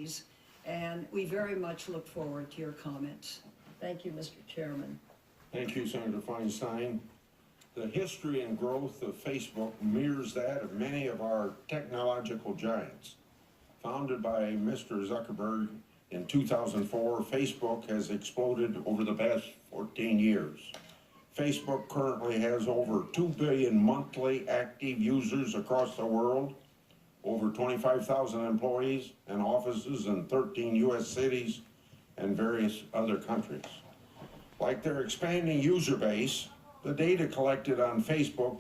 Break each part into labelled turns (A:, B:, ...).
A: communities, and we very much look forward to your comments. Thank you, Mr. Chairman.
B: Thank you, Senator Feinstein. The history and growth of Facebook mirrors that of many of our technological giants. Founded by Mr. Zuckerberg in 2004, Facebook has exploded over the past 14 years. Facebook currently has over 2 billion monthly active users across the world, over 25,000 employees and offices in 13 U.S. cities and various other countries. Like their expanding user base, the data collected on Facebook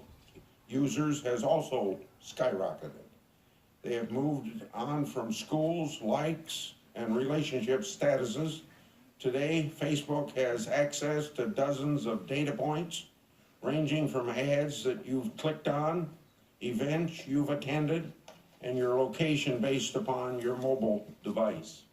B: users has also skyrocketed. They have moved on from schools, likes, and relationship statuses. Today, Facebook has access to dozens of data points, ranging from ads that you've clicked on, events you've attended, and your location based upon your mobile device.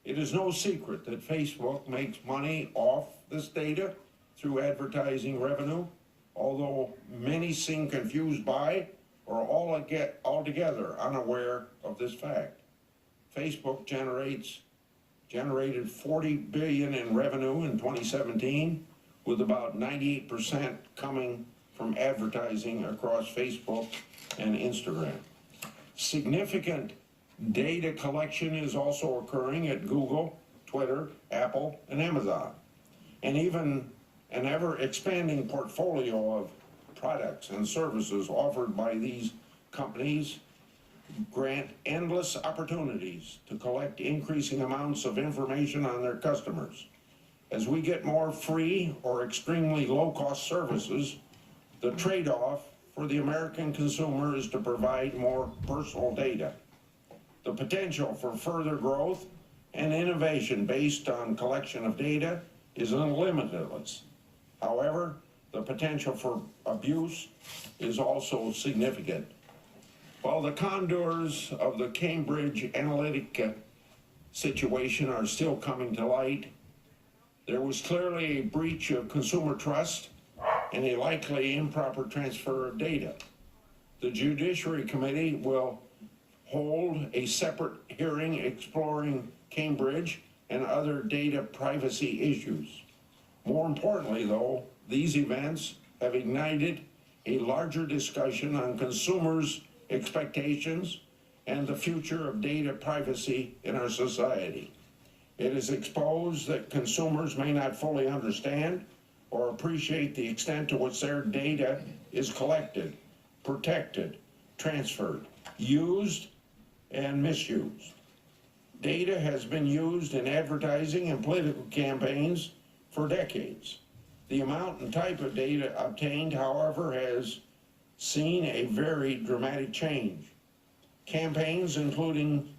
B: It is no secret that Facebook makes money off this data through advertising revenue, although many seem confused by or altogether unaware of this fact. Facebook generated $40 billion in revenue in 2017, with about 98% coming from advertising across Facebook and Instagram. Significant data collection is also occurring at Google, Twitter, Apple, and Amazon, and even an ever-expanding portfolio of products and services offered by these companies grant endless opportunities to collect increasing amounts of information on their customers. As we get more free or extremely low-cost services, the trade-off for the American consumer is to provide more personal data. The potential for further growth and innovation based on collection of data is unlimitless. However, the potential for abuse is also significant. While the contours of the Cambridge Analytica situation are still coming to light, there was clearly a breach of consumer trust and a likely improper transfer of data. The Judiciary Committee will hold a separate hearing exploring Cambridge and other data privacy issues. More importantly, though, these events have ignited a larger discussion on consumers' expectations and the future of data privacy in our society. It is exposed that consumers may not fully understand or appreciate the extent to which their data is collected, protected, transferred, used, and misused. Data has been used in advertising and political campaigns for decades. The amount and type of data obtained, however, has seen a very dramatic change. Campaigns including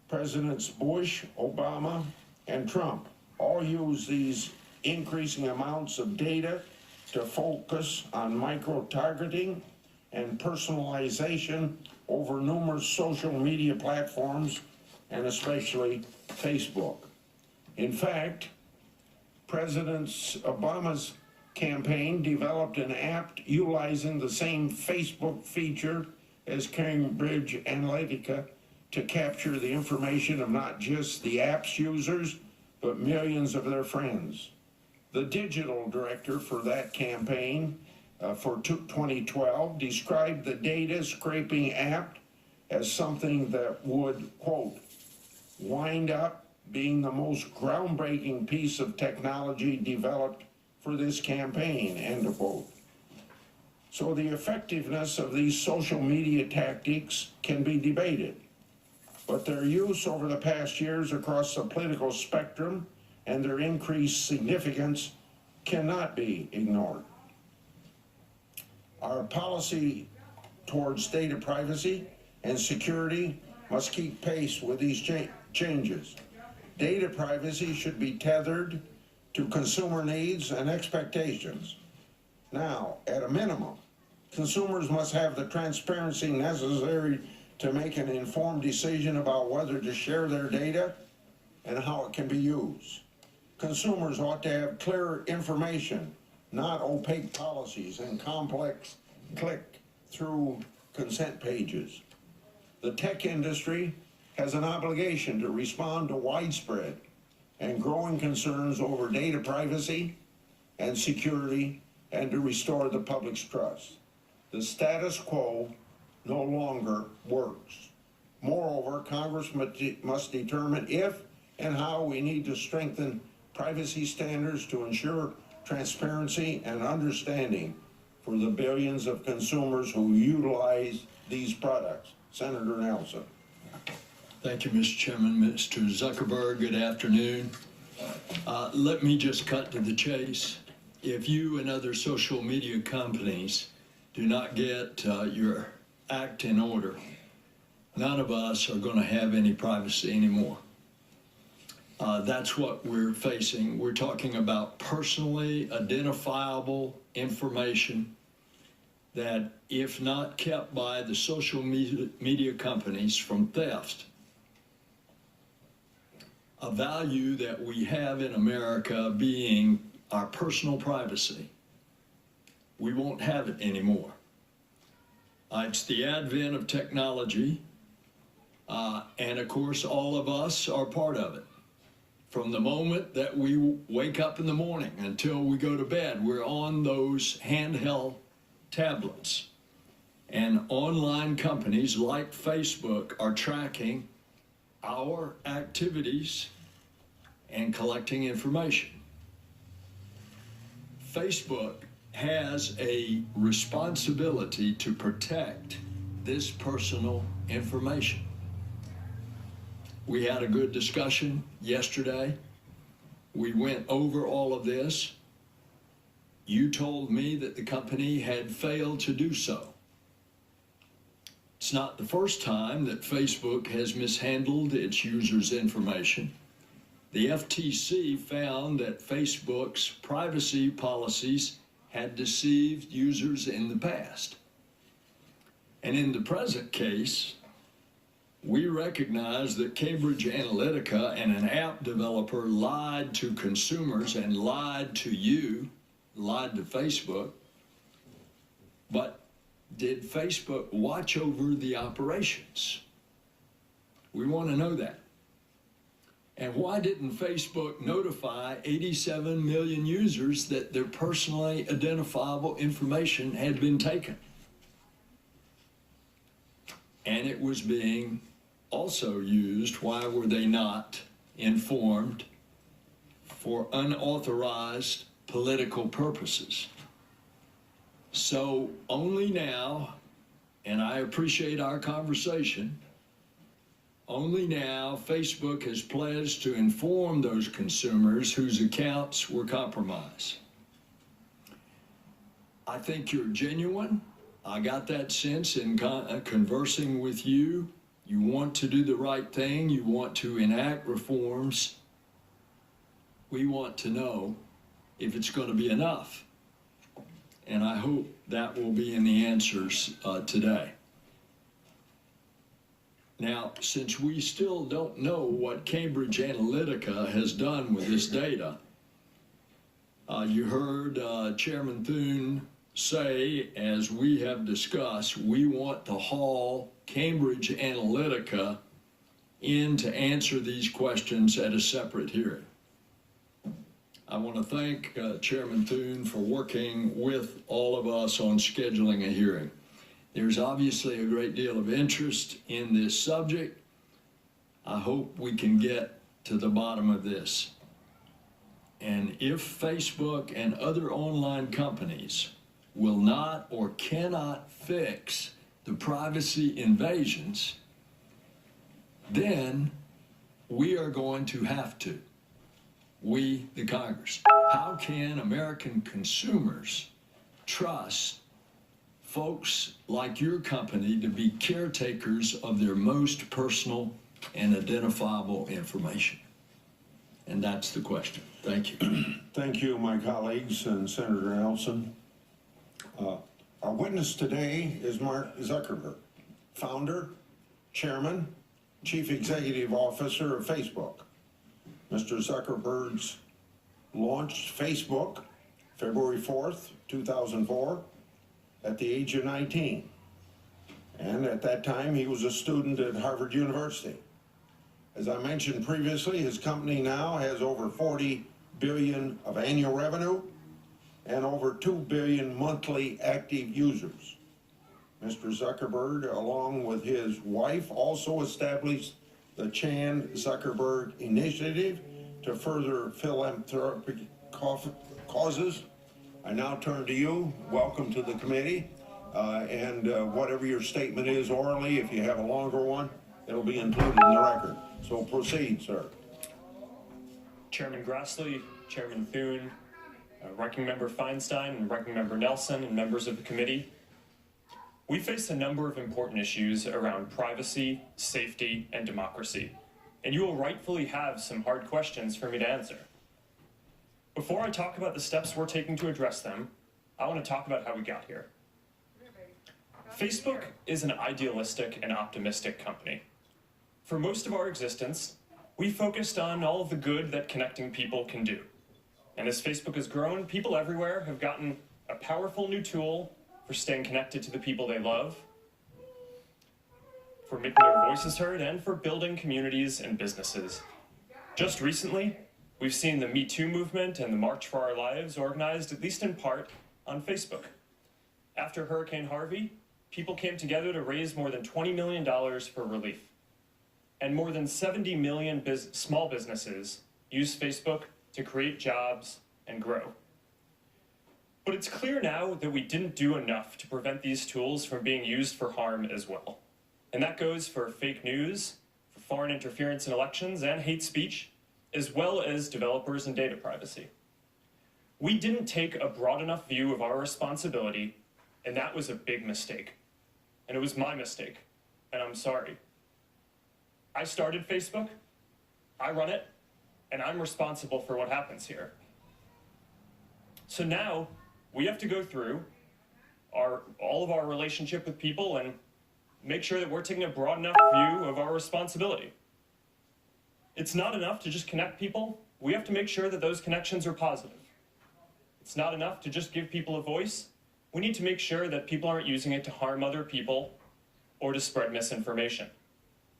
B: Presidents Bush, Obama, and Trump all use these increasing amounts of data to focus on micro-targeting and personalization over numerous social media platforms, and especially Facebook. In fact, President Obama's campaign developed an app utilizing the same Facebook feature as Cambridge Analytica to capture the information of not just the app's users, but millions of their friends. The digital director for that campaign for 2012 described the data scraping app as something that would, quote, wind up being the most groundbreaking piece of technology developed for this campaign, end of quote. So the effectiveness of these social media tactics can be debated, but their use over the past years across the political spectrum and their increased significance cannot be ignored. Our policy towards data privacy and security must keep pace with these changes. Data privacy should be tethered to consumer needs and expectations. Now, at a minimum, consumers must have the transparency necessary to make an informed decision about whether to share their data and how it can be used. Consumers ought to have clear information, not opaque policies and complex click-through consent pages. The tech industry has an obligation to respond to widespread and growing concerns over data privacy and security and to restore the public's trust. The status quo no longer works. Moreover, Congress must determine if and how we need to strengthen privacy standards to ensure transparency and understanding for the billions of consumers who utilize these products. Senator Nelson.
C: Thank you, Mr. Chairman. Mr. Zuckerburg, good afternoon. Let me just cut to the chase. If you and other social media companies do not get your act in order, none of us are going to have any privacy anymore. That's what we're facing. We're talking about personally identifiable information that, if not kept by the social media companies from theft, a value that we have in America being our personal privacy, we won't have it anymore. It's the advent of technology, and of course all of us are part of it. From the moment that we wake up in the morning until we go to bed, we're on those handheld tablets. And online companies like Facebook are tracking our activities and collecting information. Facebook has a responsibility to protect this personal information. We had a good discussion yesterday. We went over all of this. You told me that the company had failed to do so. It's not the first time that Facebook has mishandled its users' information. The FTC found that Facebook's privacy policies had deceived users in the past. And in the present case, we recognize that Cambridge Analytica and an app developer lied to consumers and lied to you, lied to Facebook. But did Facebook watch over the operations? We want to know that. And why didn't Facebook notify 87 million users that their personally identifiable information had been taken? And it was being also used. Why were they not informed? For unauthorized political purposes. So only now, and I appreciate our conversation, only now Facebook has pledged to inform those consumers whose accounts were compromised. I think you're genuine. I got that sense in conversing with you. You want to do the right thing. You want to enact reforms. We want to know if it's going to be enough. And I hope that will be in the answers today. Now, since we still don't know what Cambridge Analytica has done with this data, you heard Chairman Thune say, as we have discussed, we want to haul Cambridge Analytica in to answer these questions at a separate hearing. I want to thank Chairman Thune for working with all of us on scheduling a hearing. There's obviously a great deal of interest in this subject. I hope we can get to the bottom of this. And if Facebook and other online companies will not or cannot fix the privacy invasions, then we are going to have to. We, the Congress. How can American consumers trust folks like your company to be caretakers of their most personal and identifiable information? And that's the question. Thank you.
B: Thank you, my colleagues and Senator Nelson. Our witness today is Mark Zuckerberg, founder, chairman, chief executive officer of Facebook. Mr. Zuckerberg launched Facebook February 4th, 2004, at the age of 19. And at that time, he was a student at Harvard University. As I mentioned previously, his company now has over 40 billion of annual revenue and over 2 billion monthly active users. Mr. Zuckerberg, along with his wife, also established the Chan Zuckerberg Initiative to further philanthropic causes. I now turn to you. Welcome to the committee. Whatever your statement is orally, if you have a longer one, it'll be included in the record. So proceed, sir.
D: Chairman Grassley, Chairman Thune, Ranking Member Feinstein, and Ranking Member Nelson, and members of the committee. We face a number of important issues around privacy, safety, and democracy, and you will rightfully have some hard questions for me to answer. Before I talk about the steps we're taking to address them, I want to talk about how we got here. Facebook is an idealistic and optimistic company. For most of our existence, we focused on all of the good that connecting people can do. And as Facebook has grown, people everywhere have gotten a powerful new tool for staying connected to the people they love, for making their voices heard, and for building communities and businesses. Just recently, we've seen the Me Too movement and the March for Our Lives organized, at least in part, on Facebook. After Hurricane Harvey, people came together to raise more than $20 million for relief. And more than 70 million small businesses use Facebook to create jobs and grow. But it's clear now that we didn't do enough to prevent these tools from being used for harm as well. And that goes for fake news, for foreign interference in elections, and hate speech, as well as developers and data privacy. We didn't take a broad enough view of our responsibility, and that was a big mistake. And it was my mistake, and I'm sorry. I started Facebook, I run it, and I'm responsible for what happens here. So now, we have to go through all of our relationship with people and make sure that we're taking a broad enough view of our responsibility. It's not enough to just connect people. We have to make sure that those connections are positive. It's not enough to just give people a voice. We need to make sure that people aren't using it to harm other people or to spread misinformation.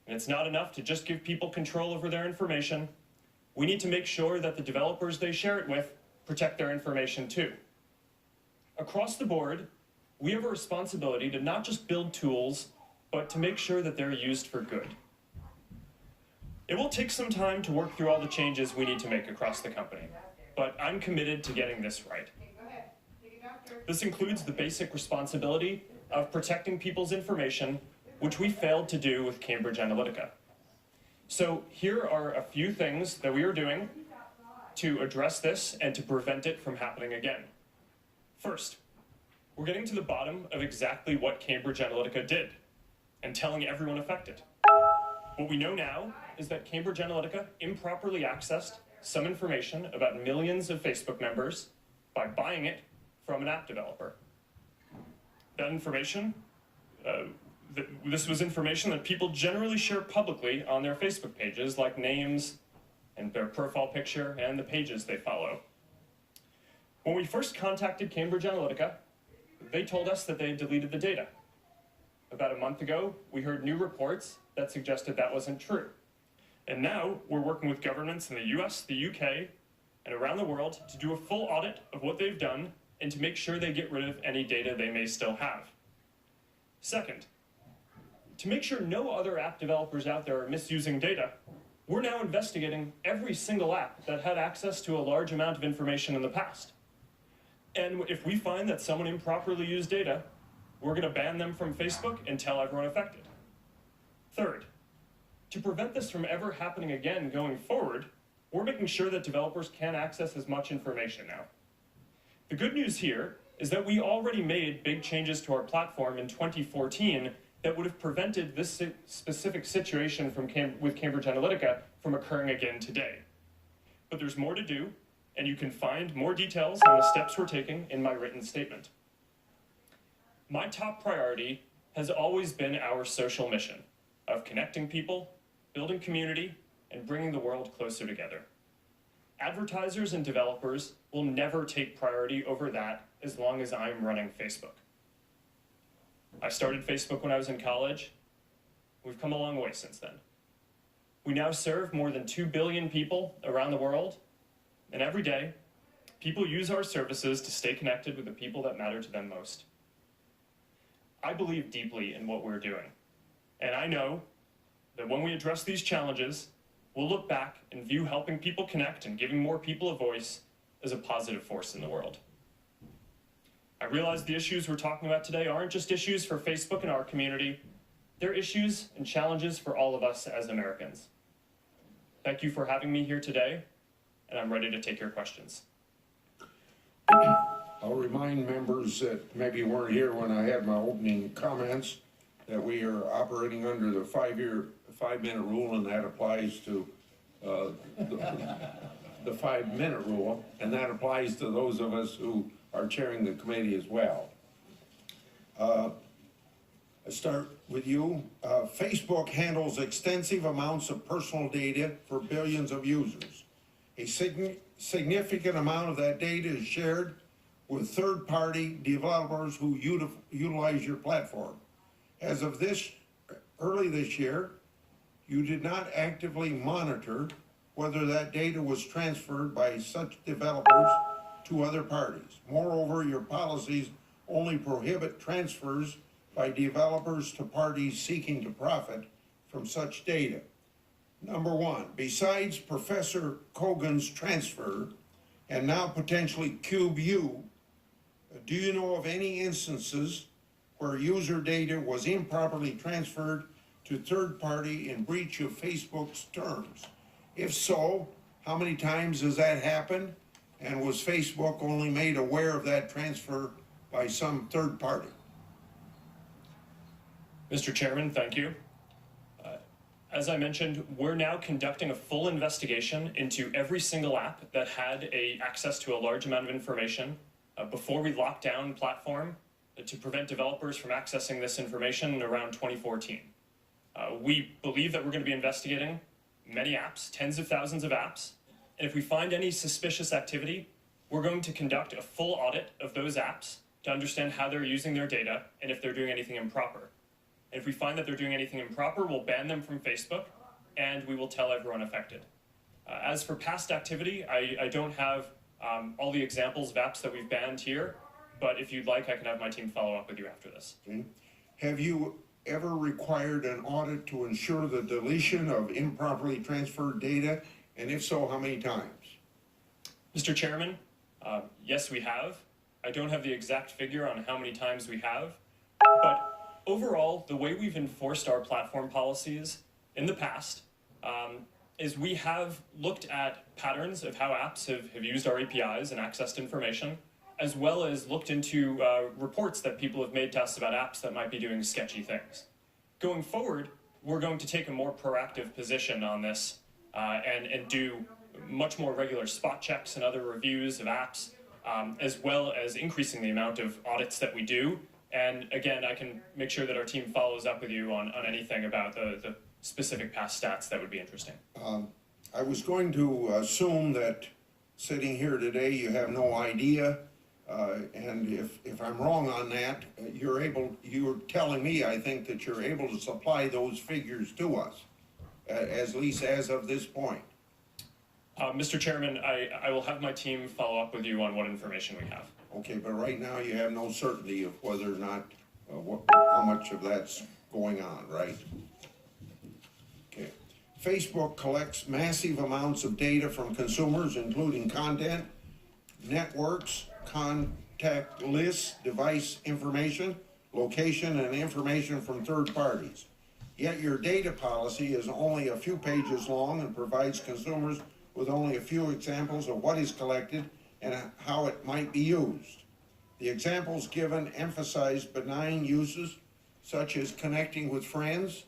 D: And it's not enough to just give people control over their information. We need to make sure that the developers they share it with protect their information too. Across the board, we have a responsibility to not just build tools, but to make sure that they're used for good. It will take some time to work through all the changes we need to make across the company, but I'm committed to getting this right. This includes the basic responsibility of protecting people's information, which we failed to do with Cambridge Analytica. So here are a few things that we are doing to address this and to prevent it from happening again. First, we're getting to the bottom of exactly what Cambridge Analytica did and telling everyone affected. What we know now is that Cambridge Analytica improperly accessed some information about millions of Facebook members by buying it from an app developer. That information, this was information that people generally share publicly on their Facebook pages, like names and their profile picture and the pages they follow. When we first contacted Cambridge Analytica, they told us that they had deleted the data. About a month ago, we heard new reports that suggested that wasn't true. And now we're working with governments in the US, the UK, and around the world to do a full audit of what they've done and to make sure they get rid of any data they may still have. Second, to make sure no other app developers out there are misusing data, we're now investigating every single app that had access to a large amount of information in the past. And if we find that someone improperly used data, we're going to ban them from Facebook and tell everyone affected. Third, to prevent this from ever happening again going forward, we're making sure that developers can access as much information now. The good news here is that we already made big changes to our platform in 2014 that would have prevented this specific situation with Cambridge Analytica from occurring again today. But there's more to do, and you can find more details on the steps we're taking in my written statement. My top priority has always been our social mission of connecting people, building community, and bringing the world closer together. Advertisers and developers will never take priority over that as long as I'm running Facebook. I started Facebook when I was in college. We've come a long way since then. We now serve more than 2 billion people around the world, and every day, people use our services to stay connected with the people that matter to them most. I believe deeply in what we're doing, and I know that when we address these challenges, we'll look back and view helping people connect and giving more people a voice as a positive force in the world. I realize the issues we're talking about today aren't just issues for Facebook and our community, they're issues and challenges for all of us as Americans. Thank you for having me here today, and I'm ready to take your questions.
B: I'll remind members that maybe weren't here when I had my opening comments that we are operating under the 5-minute rule, and that applies to the 5-minute rule, and that applies to those of us who are chairing the committee as well. I start with you. Facebook handles extensive amounts of personal data for billions of users. A significant amount of that data is shared with third-party developers who utilize your platform. As of early this year, you did not actively monitor whether that data was transferred by such developers to other parties. Moreover, your policies only prohibit transfers by developers to parties seeking to profit from such data. Number one, besides Professor Kogan's transfer, and now potentially CubeU, do you know of any instances where user data was improperly transferred to third party in breach of Facebook's terms? If so, how many times has that happened? And was Facebook only made aware of that transfer by some third party?
D: Mr. Chairman, thank you. As I mentioned, we're now conducting a full investigation into every single app that had access to a large amount of information before we locked down platform to prevent developers from accessing this information around 2014. We believe that we're going to be investigating many apps, tens of thousands of apps, and if we find any suspicious activity, we're going to conduct a full audit of those apps to understand how they're using their data and if they're doing anything improper. And if we find that they're doing anything improper, we'll ban them from Facebook, and we will tell everyone affected. As for past activity, I don't have all the examples of apps that we've banned here, but if you'd like, I can have my team follow up with you after this.
B: Okay. Have you ever required an audit to ensure the deletion of improperly transferred data, and if so, how many times?
D: Mr. Chairman, yes, we have. I don't have the exact figure on how many times we have, but overall, the way we've enforced our platform policies in the past is we have looked at patterns of how apps have used our APIs and accessed information, as well as looked into reports that people have made to us about apps that might be doing sketchy things. Going forward, we're going to take a more proactive position on this and do much more regular spot checks and other reviews of apps, as well as increasing the amount of audits that we do. And again, I can make sure that our team follows up with you on anything about the specific past stats that would be interesting.
B: I was going to assume that sitting here today, you have no idea, and if I'm wrong on that, you're telling me, I think, that you're able to supply those figures to us, at least as of this point.
D: Mr. Chairman, I will have my team follow up with you on what information we have.
B: Okay, but right now you have no certainty of whether or not, how much of that's going on, right? Okay. Facebook collects massive amounts of data from consumers, including content, networks, contact lists, device information, location, and information from third parties. Yet your data policy is only a few pages long and provides consumers with only a few examples of what is collected and how it might be used. The examples given emphasize benign uses, such as connecting with friends,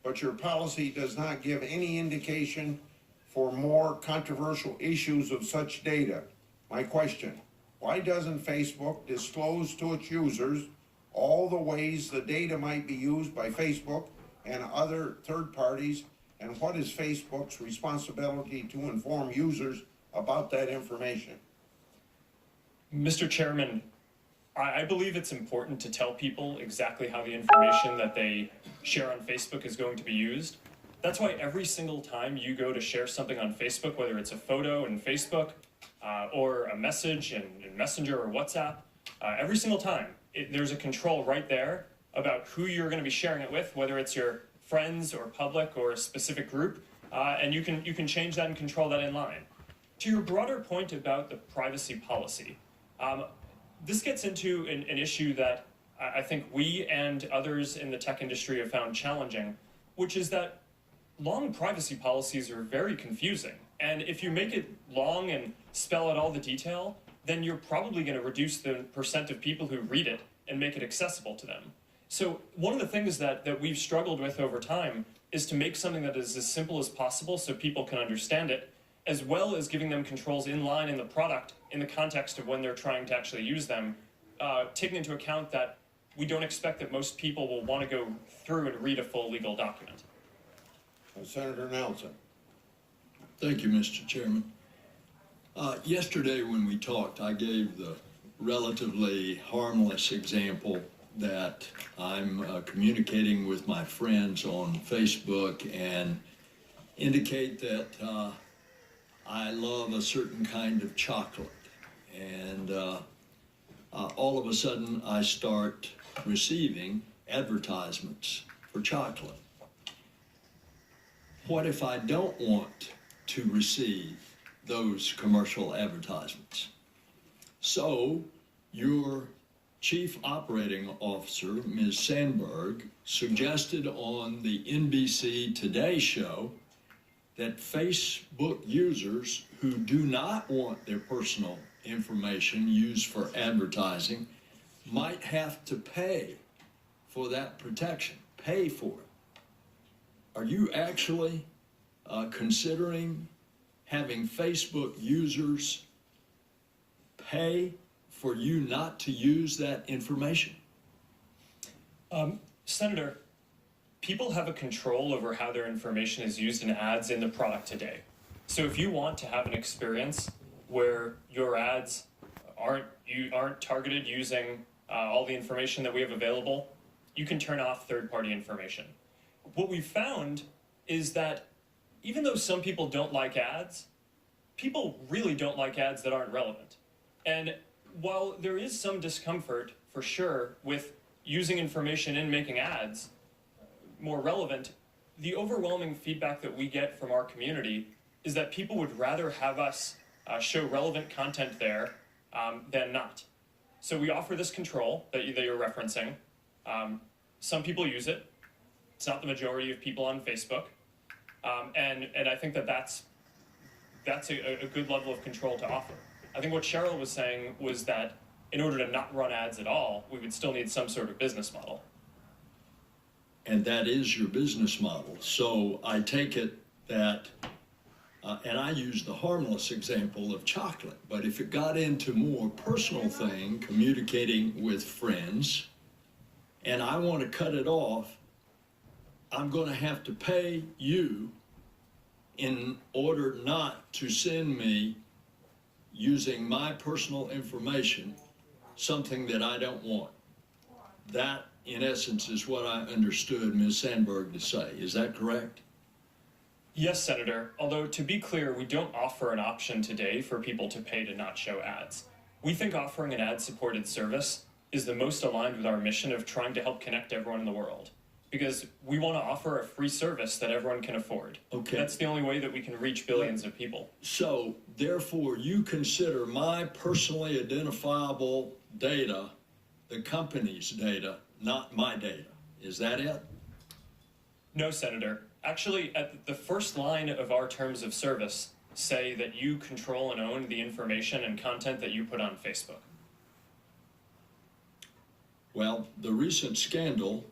B: but your policy does not give any indication for more controversial issues of such data. My question, why doesn't Facebook disclose to its users all the ways the data might be used by Facebook and other third parties, and what is Facebook's responsibility to inform users about that information?
D: Mr. Chairman, I believe it's important to tell people exactly how the information that they share on Facebook is going to be used. That's why every single time you go to share something on Facebook, whether it's a photo in Facebook or a message in Messenger or WhatsApp, every single time there's a control right there about who you're going to be sharing it with, whether it's your friends or public or a specific group, and you can change that and control that in line. To your broader point about the privacy policy, this gets into an issue that I think we and others in the tech industry have found challenging, which is that long privacy policies are very confusing. And if you make it long and spell out all the detail, then you're probably going to reduce the percent of people who read it and make it accessible to them. So one of the things that we've struggled with over time is to make something that is as simple as possible so people can understand it, as well as giving them controls in line in the product in the context of when they're trying to actually use them, taking into account that we don't expect that most people will want to go through and read a full legal document.
B: Senator Nelson.
C: Thank you, Mr. Chairman. Yesterday when we talked, I gave the relatively harmless example that I'm communicating with my friends on Facebook and indicate that I love a certain kind of chocolate. And all of a sudden I start receiving advertisements for chocolate. What if I don't want to receive those commercial advertisements? So your Chief Operating Officer, Ms. Sandberg, suggested on the NBC Today show that Facebook users who do not want their personal information used for advertising might have to pay for that protection, pay for it. Are you actually considering having Facebook users pay for you not to use that information?
D: Senator, people have a control over how their information is used in ads in the product today. So if you want to have an experience where your ads aren't targeted using all the information that we have available, you can turn off third-party information. What we've found is that even though some people don't like ads, people really don't like ads that aren't relevant. And while there is some discomfort, for sure, with using information and making ads more relevant, the overwhelming feedback that we get from our community is that people would rather have us show relevant content there than not. So we offer this control that you're referencing. Some people use it. It's not the majority of people on Facebook. And I think that's a good level of control to offer. I think what Cheryl was saying was that in order to not run ads at all, we would still need some sort of business model.
C: And that is your business model. So I take it that, and I use the harmless example of chocolate, but if it got into more personal thing, communicating with friends, and I want to cut it off, I'm going to have to pay you in order not to send me, using my personal information, something that I don't want. That, in essence, is what I understood Ms. Sandberg to say. Is that correct?
D: Yes, Senator. Although, to be clear, we don't offer an option today for people to pay to not show ads. We think offering an ad-supported service is the most aligned with our mission of trying to help connect everyone in the world. Because we want to offer a free service that everyone can afford.
C: Okay.
D: That's the only way that we can reach billions of people.
C: So, therefore, you consider my personally identifiable data the company's data, not my data. Is that it?
D: No, Senator. Actually, at the first line of our terms of service say that you control and own the information and content that you put on Facebook.
C: Well, the recent scandal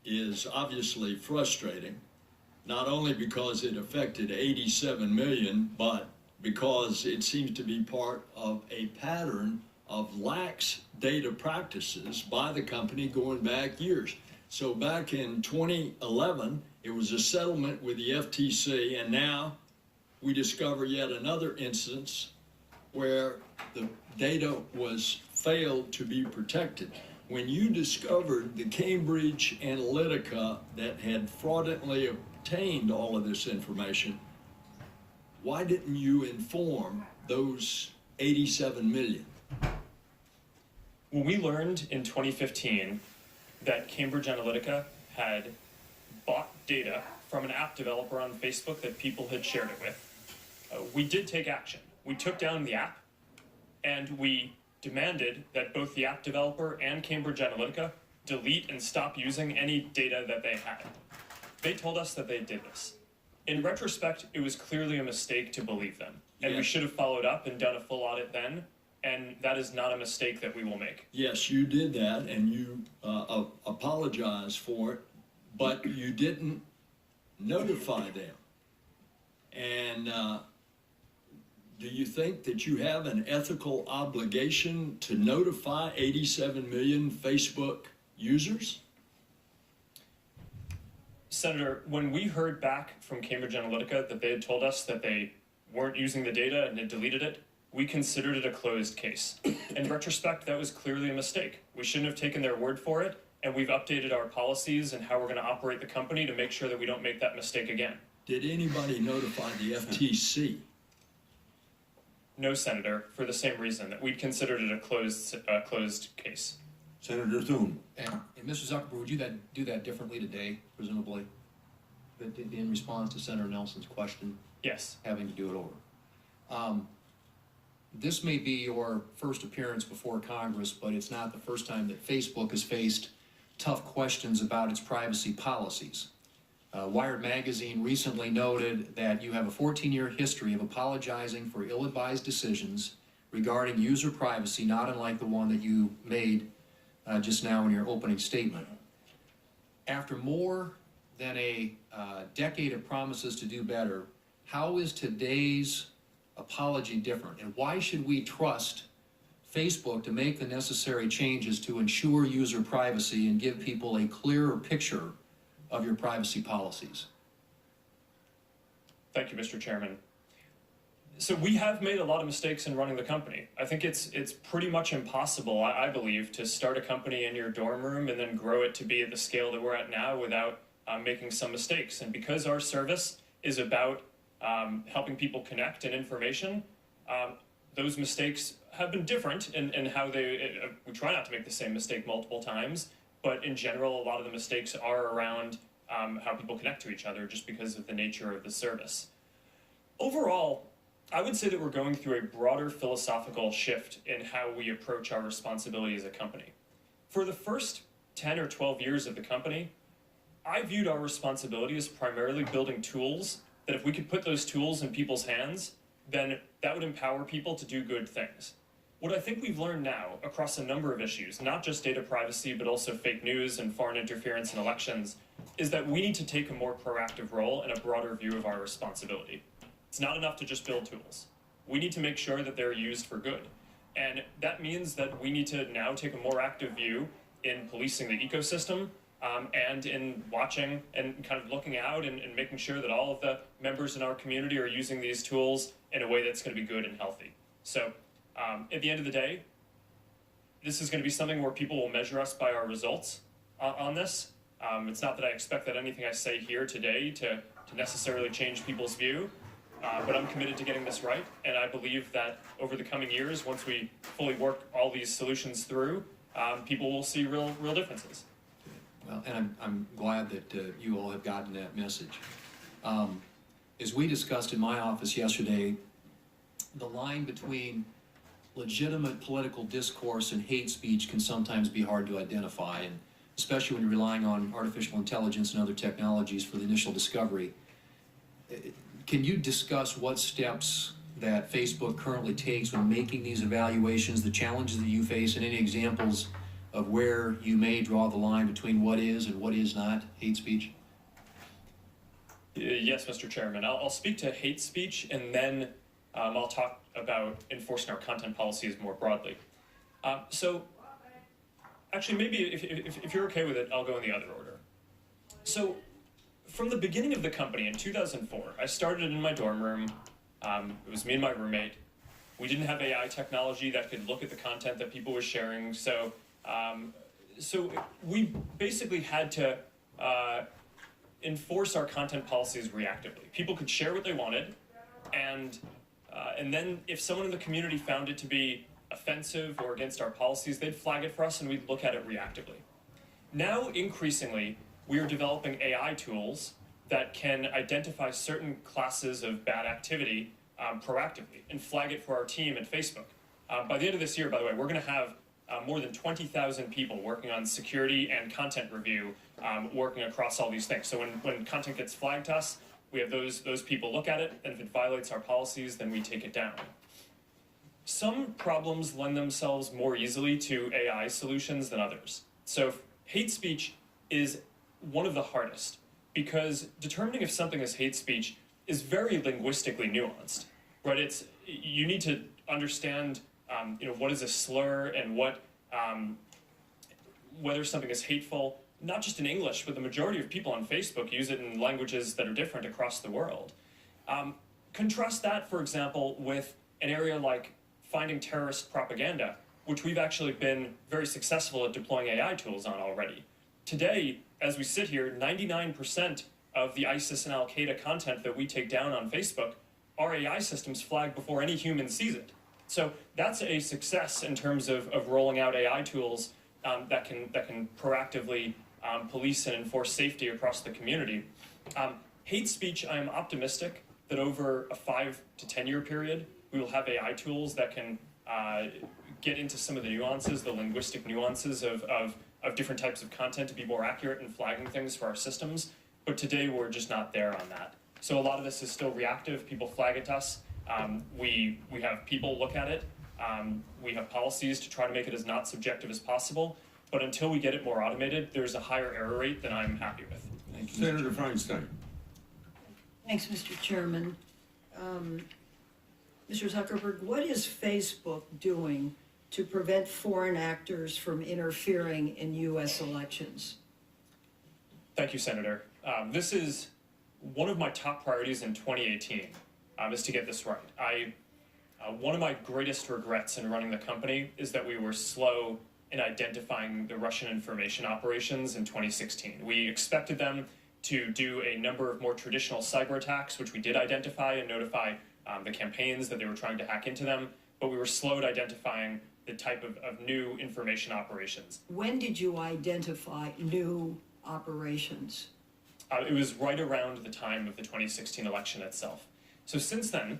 C: is obviously frustrating, not only because it affected 87 million, but because it seems to be part of a pattern of lax data practices by the company going back years. So back in 2011, it was a settlement with the FTC, and now we discover yet another instance where the data was failed to be protected. when you discovered the Cambridge Analytica that had fraudulently obtained all of this information, why didn't you inform those 87 million?
D: When we learned in 2015 that Cambridge Analytica had bought data from an app developer on Facebook that people had shared it with, we did take action. We took down the app and we demanded that both the app developer and Cambridge Analytica delete and stop using any data that they had. They told us that they did this. In retrospect, it was clearly a mistake to believe them, and we
C: Yes.
D: should have followed up and done a full audit then, and that is not a mistake that we will make.
C: Yes, you did that, and you apologized for it, but you didn't notify them. And do you think that you have an ethical obligation to notify 87 million Facebook users?
D: Senator, when we heard back from Cambridge Analytica that they had told us that they weren't using the data and had deleted it, we considered it a closed case. In retrospect, that was clearly a mistake. We shouldn't have taken their word for it, and we've updated our policies and how we're going to operate the company to make sure that we don't make that mistake again.
C: Did anybody notify the FTC?
D: No, Senator, for the same reason, that we'd considered it a closed case.
B: Senator Thune.
E: And Mr. Zuckerberg, would you do that differently today, presumably? In response to Senator Nelson's question,
D: Yes.
E: having to do it over. This may be your first appearance before Congress, but it's not the first time that Facebook has faced tough questions about its privacy policies. Wired Magazine recently noted that you have a 14-year history of apologizing for ill-advised decisions regarding user privacy, not unlike the one that you made just now in your opening statement. After more than a decade of promises to do better, how is today's apology different? And why should we trust Facebook to make the necessary changes to ensure user privacy and give people a clearer picture of your privacy policies?
D: Thank you, Mr. Chairman. So we have made a lot of mistakes in running the company. I think it's pretty much impossible, I believe, to start a company in your dorm room and then grow it to be at the scale that we're at now without making some mistakes. And because our service is about helping people connect and information, those mistakes have been different in how we try not to make the same mistake multiple times, but in general, a lot of the mistakes are around how people connect to each other just because of the nature of the service. Overall, I would say that we're going through a broader philosophical shift in how we approach our responsibility as a company. For the first 10 or 12 years of the company, I viewed our responsibility as primarily building tools that if we could put those tools in people's hands, then that would empower people to do good things. What I think we've learned now across a number of issues, not just data privacy, but also fake news and foreign interference in elections, is that we need to take a more proactive role and a broader view of our responsibility. It's not enough to just build tools. We need to make sure that they're used for good. And that means that we need to now take a more active view in policing the ecosystem and in watching and kind of looking out and making sure that all of the members in our community are using these tools in a way that's going to be good and healthy. So at the end of the day, this is going to be something where people will measure us by our results on this. It's not that I expect that anything I say here today to necessarily change people's view, but I'm committed to getting this right, and I believe that over the coming years, once we fully work all these solutions through, people will see real differences.
E: Well, and I'm glad that you all have gotten that message. As we discussed in my office yesterday, the line between legitimate political discourse and hate speech can sometimes be hard to identify, and especially when you're relying on artificial intelligence and other technologies for the initial discovery. Can you discuss what steps that Facebook currently takes when making these evaluations, the challenges that you face, and any examples of where you may draw the line between what is and what is not hate speech?
D: Yes, Mr. Chairman. I'll speak to hate speech, and then I'll talk about enforcing our content policies more broadly. So, actually, maybe if you're okay with it, I'll go in the other order. So, from the beginning of the company in 2004, I started in my dorm room. It was me and my roommate. We didn't have AI technology that could look at the content that people were sharing, so So we basically had to enforce our content policies reactively. People could share what they wanted, and then if someone in the community found it to be offensive or against our policies, they'd flag it for us and we'd look at it reactively. Now, increasingly, we are developing AI tools that can identify certain classes of bad activity proactively and flag it for our team at Facebook. By the end of this year, by the way, we're going to have more than 20,000 people working on security and content review, working across all these things. So when content gets flagged to us, we have those people look at it, and if it violates our policies, then we take it down. Some problems lend themselves more easily to AI solutions than others. So hate speech is one of the hardest, because determining if something is hate speech is very linguistically nuanced, right? You need to understand, what is a slur and whether something is hateful, not just in English, but the majority of people on Facebook use it in languages that are different across the world. Contrast that, for example, with an area like finding terrorist propaganda, which we've actually been very successful at deploying AI tools on already. Today, as we sit here, 99% of the ISIS and Al-Qaeda content that we take down on Facebook, our AI systems flag before any human sees it. So that's a success in terms of rolling out AI tools that can proactively police and enforce safety across the community. Hate speech, I am optimistic that over a 5 to 10 year period, we will have AI tools that can get into some of the nuances, the linguistic nuances of different types of content to be more accurate in flagging things for our systems. But today we're just not there on that. So a lot of this is still reactive. People flag it to us. We have people look at it. We have policies to try to make it as not subjective as possible. But until we get it more automated, there's a higher error rate than I'm happy with.
B: Thank you. Senator Feinstein.
A: Thanks, Mr. Chairman. Mr. Zuckerberg, what is Facebook doing to prevent foreign actors from interfering in U.S. elections?
D: Thank you, Senator. This is one of my top priorities in 2018, is to get this right. One of my greatest regrets in running the company is that we were slow in identifying the Russian information operations in 2016. We expected them to do a number of more traditional cyber attacks, which we did identify and notify the campaigns that they were trying to hack into them, but we were slow at identifying the type of new information operations.
A: When did you identify new operations?
D: It was right around the time of the 2016 election itself. So since then,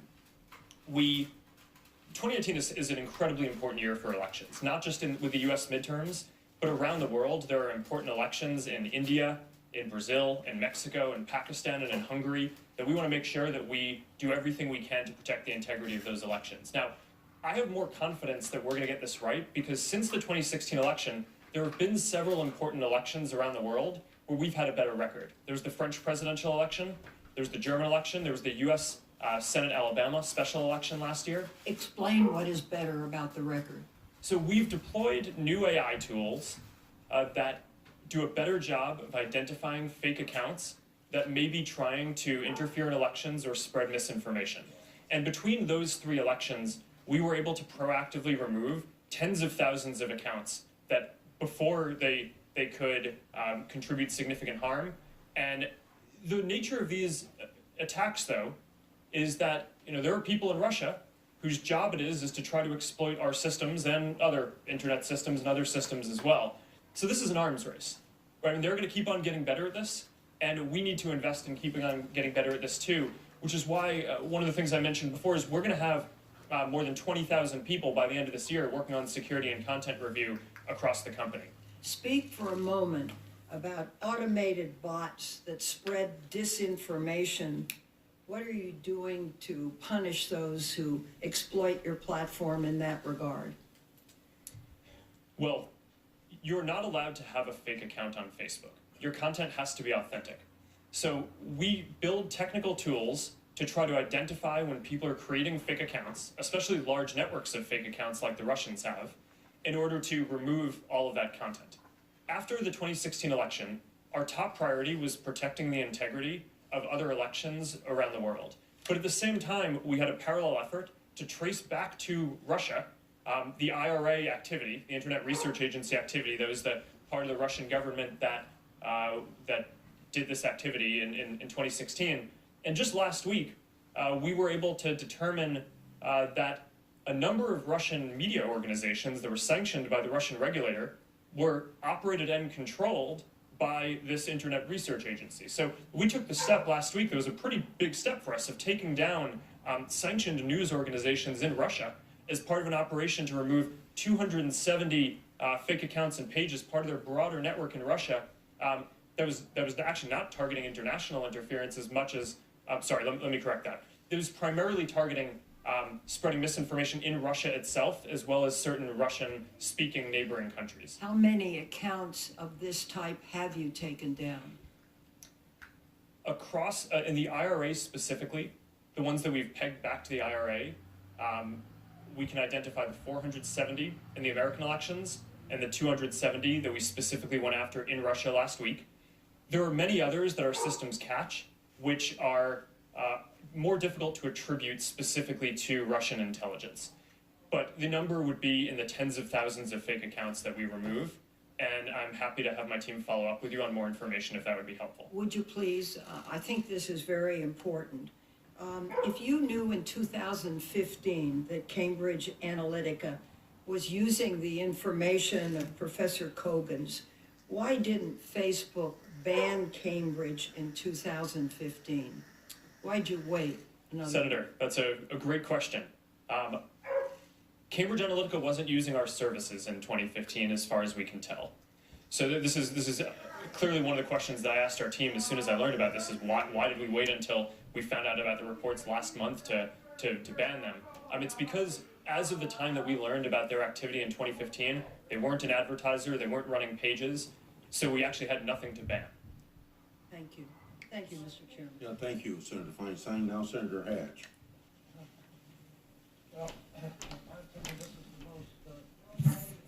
D: 2018 is an incredibly important year for elections, not just with the US midterms, but around the world. There are important elections in India, in Brazil, in Mexico, in Pakistan, and in Hungary that we want to make sure that we do everything we can to protect the integrity of those elections. Now, I have more confidence that we're going to get this right because since the 2016 election, there have been several important elections around the world where we've had a better record. There's the French presidential election, there's the German election, there was the US Senate Alabama special election last year.
A: Explain what is better about the record.
D: So we've deployed new AI tools that do a better job of identifying fake accounts that may be trying to interfere in elections or spread misinformation. And between those 3 elections, we were able to proactively remove tens of thousands of accounts that before they could contribute significant harm. And the nature of these attacks, though, is that there are people in Russia whose job it is to try to exploit our systems and other internet systems and other systems as well. So this is an arms race, right? And they're going to keep on getting better at this, and we need to invest in keeping on getting better at this too, which is why one of the things I mentioned before is we're going to have more than 20,000 people by the end of this year working on security and content review across the company.
A: Speak for a moment about automated bots that spread disinformation. What are you doing to punish those who exploit your platform in that regard?
D: Well, you're not allowed to have a fake account on Facebook. Your content has to be authentic. So we build technical tools to try to identify when people are creating fake accounts, especially large networks of fake accounts like the Russians have, in order to remove all of that content. After the 2016 election, our top priority was protecting the integrity of other elections around the world. But at the same time, we had a parallel effort to trace back to Russia the IRA activity, the Internet Research Agency activity, that was the part of the Russian government that that did this activity in 2016. And just last week, we were able to determine that a number of Russian media organizations that were sanctioned by the Russian regulator were operated and controlled by this Internet Research Agency. So we took the step last week, that was a pretty big step for us, of taking down sanctioned news organizations in Russia as part of an operation to remove 270 fake accounts and pages, part of their broader network in Russia. That was actually not targeting international interference as much as, sorry, let me correct that. It was primarily targeting spreading misinformation in Russia itself, as well as certain Russian-speaking neighboring countries.
A: How many accounts of this type have you taken down?
D: Across, in the IRA specifically, the ones that we've pegged back to the IRA, we can identify the 470 in the American elections and the 270 that we specifically went after in Russia last week. There are many others that our systems catch, which are more difficult to attribute specifically to Russian intelligence. But the number would be in the tens of thousands of fake accounts that we remove, and I'm happy to have my team follow up with you on more information if that would be helpful.
A: Would you please? I think this is very important. If you knew in 2015 that Cambridge Analytica was using the information of Professor Kogan's, why didn't Facebook ban Cambridge in 2015? Why'd you wait?
D: Senator, that's a great question. Cambridge Analytica wasn't using our services in 2015 as far as we can tell. So this is clearly one of the questions that I asked our team as soon as I learned about this is why did we wait until we found out about the reports last month to ban them? It's because as of the time that we learned about their activity in 2015, they weren't an advertiser, they weren't running pages, so we actually had nothing to ban.
A: Thank you. Thank you, Mr. Chairman.
B: Yeah, thank you, Senator Feinstein. Now Senator Hatch.
F: Well, I think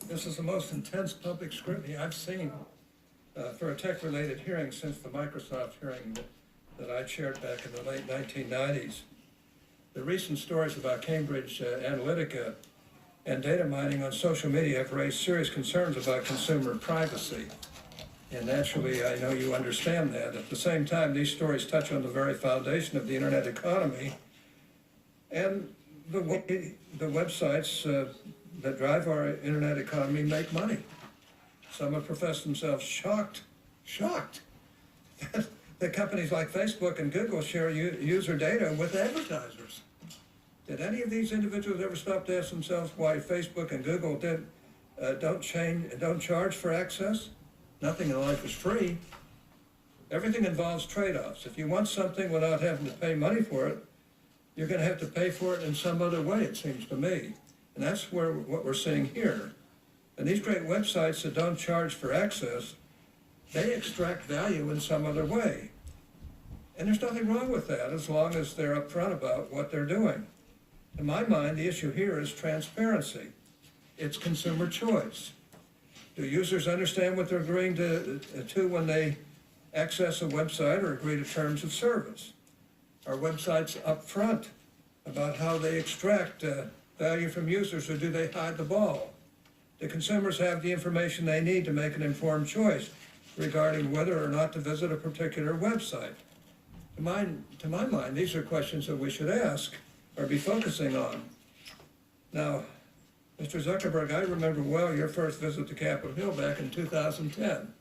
F: this is the most intense public scrutiny I've seen for a tech-related hearing since the Microsoft hearing that I chaired back in the late 1990s. The recent stories about Cambridge Analytica and data mining on social media have raised serious concerns about consumer privacy. And naturally, I know you understand that. At the same time, these stories touch on the very foundation of the internet economy and the way the websites that drive our internet economy make money. Some have professed themselves shocked that companies like Facebook and Google share user data with advertisers. Did any of these individuals ever stop to ask themselves why Facebook and Google don't charge for access? Nothing in life is free. Everything involves trade-offs. If you want something without having to pay money for it, you're going to have to pay for it in some other way, it seems to me. And that's what we're seeing here. And these great websites that don't charge for access, they extract value in some other way. And there's nothing wrong with that as long as they're upfront about what they're doing. In my mind, the issue here is transparency. It's consumer choice. Do users understand what they're agreeing to when they access a website or agree to terms of service? Are websites upfront about how they extract value from users, or do they hide the ball? Do consumers have the information they need to make an informed choice regarding whether or not to visit a particular website? To my mind, these are questions that we should ask or be focusing on. Now, Mr. Zuckerberg, I remember well your first visit to Capitol Hill back in 2010.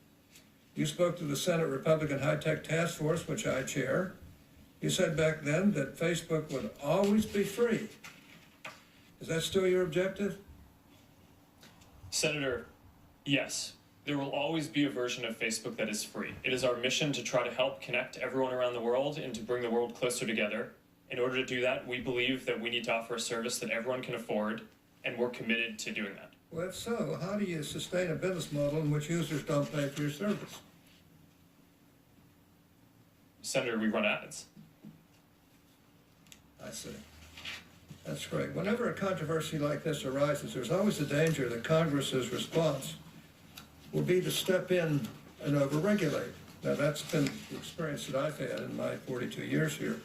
F: You spoke to the Senate Republican High-Tech Task Force, which I chair. You said back then that Facebook would always be free. Is that still your objective?
D: Senator, yes. There will always be a version of Facebook that is free. It is our mission to try to help connect everyone around the world and to bring the world closer together. In order to do that, we believe that we need to offer a service that everyone can afford, and we're committed to doing that.
F: Well, if so, how do you sustain a business model in which users don't pay for your service?
D: Senator, we run ads.
F: I see. That's great. Whenever a controversy like this arises, there's always a danger that Congress's response will be to step in and overregulate. Now, that's been the experience that I've had in my 42 years here.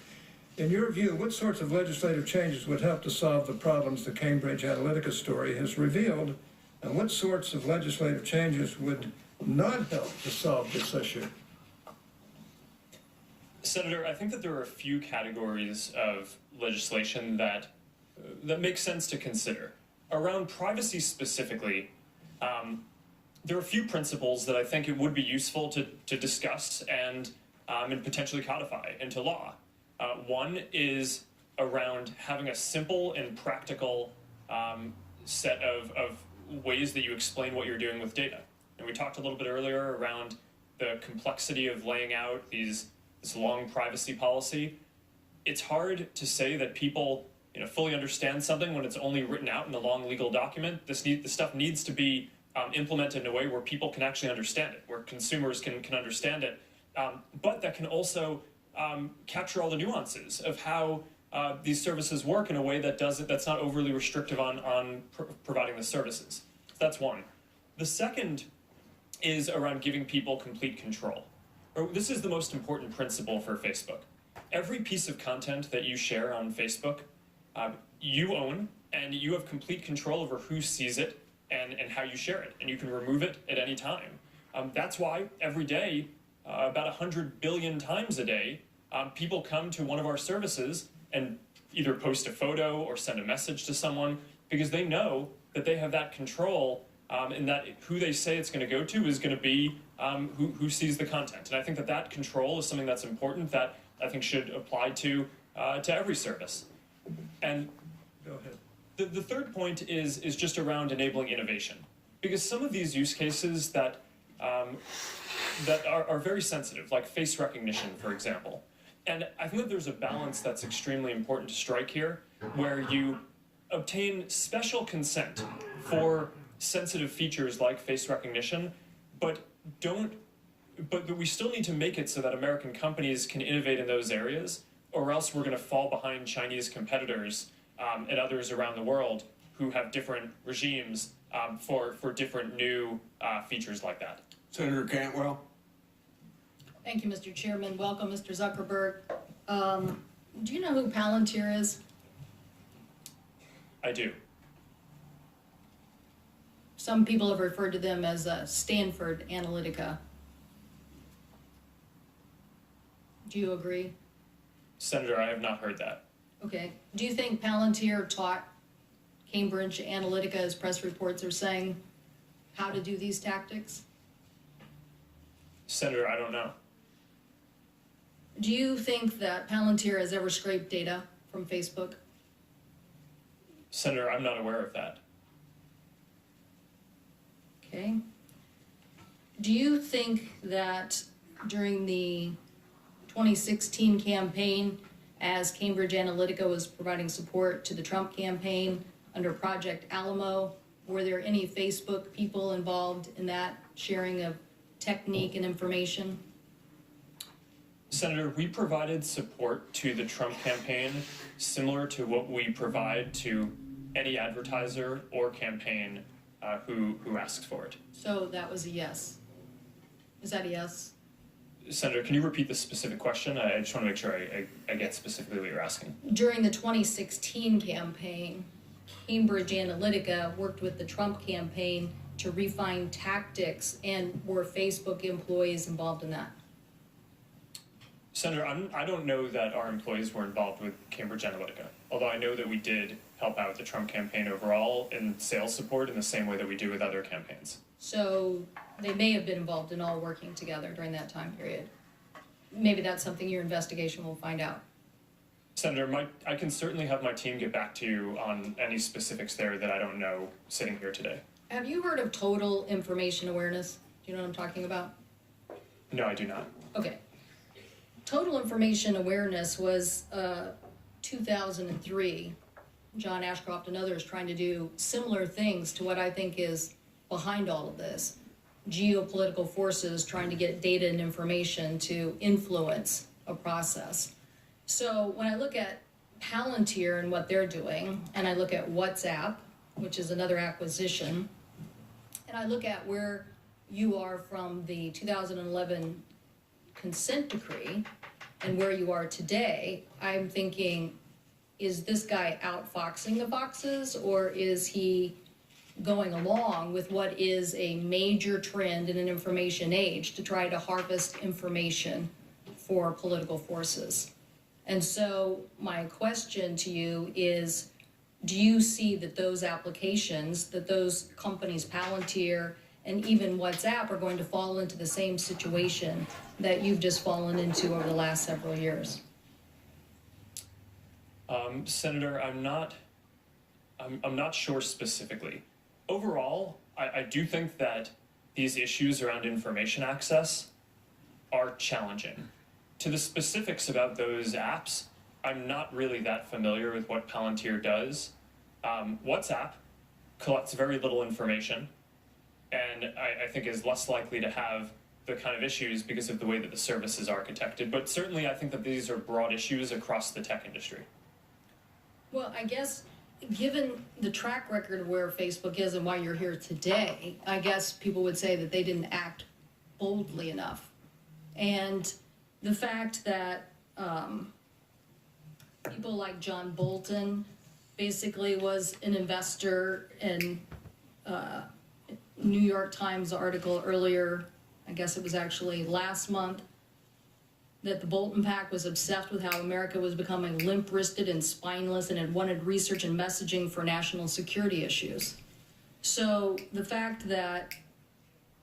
F: In your view, what sorts of legislative changes would help to solve the problems the Cambridge Analytica story has revealed, and what sorts of legislative changes would not help to solve this issue?
D: Senator, I think that there are a few categories of legislation that make sense to consider. Around privacy specifically, there are a few principles that I think it would be useful to discuss and potentially codify into law. One is around having a simple and practical set of ways that you explain what you're doing with data. And we talked a little bit earlier around the complexity of laying out this long privacy policy. It's hard to say that people fully understand something when it's only written out in a long legal document. This stuff needs to be implemented in a way where people can actually understand it, where consumers can understand it, but that can also capture all the nuances of how these services work in a way that's not overly restrictive on providing the services. That's one. The second is around giving people complete control. This is the most important principle for Facebook. Every piece of content that you share on Facebook, you own, and you have complete control over who sees it and how you share it, and you can remove it at any time. That's why every day, about 100 billion times a day, people come to one of our services and either post a photo or send a message to someone because they know that they have that control and that who they say it's going to go to is going to be who sees the content. And I think that control is something that's important that I think should apply to every service. And
F: Go ahead.
D: the third point is just around enabling innovation, because some of these use cases that are very sensitive, like face recognition, for example. And I think that there's a balance that's extremely important to strike here, where you obtain special consent for sensitive features like face recognition, but we still need to make it so that American companies can innovate in those areas, or else we're going to fall behind Chinese competitors and others around the world who have different regimes for different new features like that.
B: Senator Cantwell?
G: Thank you, Mr. Chairman. Welcome, Mr. Zuckerberg. Do you know who Palantir is?
D: I do.
G: Some people have referred to them as Stanford Analytica. Do you agree?
D: Senator, I have not heard that.
G: Okay. Do you think Palantir taught Cambridge Analytica, as press reports are saying, how to do these tactics?
D: Senator, I don't know.
G: Do you think that Palantir has ever scraped data from Facebook?
D: Senator, I'm not aware of that.
G: Okay. Do you think that during the 2016 campaign, as Cambridge Analytica was providing support to the Trump campaign under Project Alamo, were there any Facebook people involved in that sharing of technique and information?
D: Senator, we provided support to the Trump campaign similar to what we provide to any advertiser or campaign who asks for it.
G: So that was a yes. Is that a yes?
D: Senator, can you repeat the specific question? I just want to make sure I get specifically what you're asking.
G: During the 2016 campaign, Cambridge Analytica worked with the Trump campaign to refine tactics, and were Facebook employees involved in that?
D: Senator, I don't know that our employees were involved with Cambridge Analytica, although I know that we did help out the Trump campaign overall in sales support in the same way that we do with other campaigns.
G: So they may have been involved in all working together during that time period. Maybe that's something your investigation will find out.
D: Senator, I can certainly have my team get back to you on any specifics there that I don't know sitting here today.
G: Have you heard of total information awareness? Do you know what I'm talking about?
D: No, I do not.
G: Okay. Total information awareness was 2003. John Ashcroft and others trying to do similar things to what I think is behind all of this. Geopolitical forces trying to get data and information to influence a process. So when I look at Palantir and what they're doing, and I look at WhatsApp, which is another acquisition, and I look at where you are from the 2011 consent decree and where you are today, I'm thinking, is this guy outfoxing the foxes, or is he going along with what is a major trend in an information age to try to harvest information for political forces. And so my question to you is, do you see that those applications, that those companies, Palantir and even WhatsApp, are going to fall into the same situation that you've just fallen into over the last several years?
D: Senator, I'm not sure specifically. Overall, I do think that these issues around information access are challenging. To the specifics about those apps, I'm not really that familiar with what Palantir does. WhatsApp collects very little information, and I think is less likely to have the kind of issues because of the way that the service is architected. But certainly I think that these are broad issues across the tech industry.
G: Well, I guess, given the track record of where Facebook is and why you're here today, I guess people would say that they didn't act boldly enough. And the fact that people like John Bolton basically was an investor in New York Times article earlier, I guess it was actually last month, that the Bolton Pack was obsessed with how America was becoming limp-wristed and spineless and had wanted research and messaging for national security issues. So the fact that,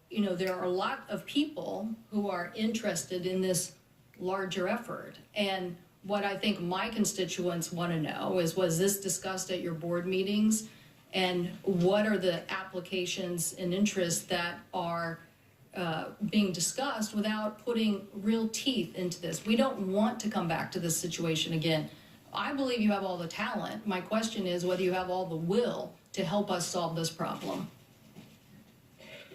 G: you know, there are a lot of people who are interested in this larger effort. And what I think my constituents want to know is, was this discussed at your board meetings? And what are the applications and interests that are being discussed without putting real teeth into this? We don't want to come back to this situation again. I believe you have all the talent. My question is whether you have all the will to help us solve this problem.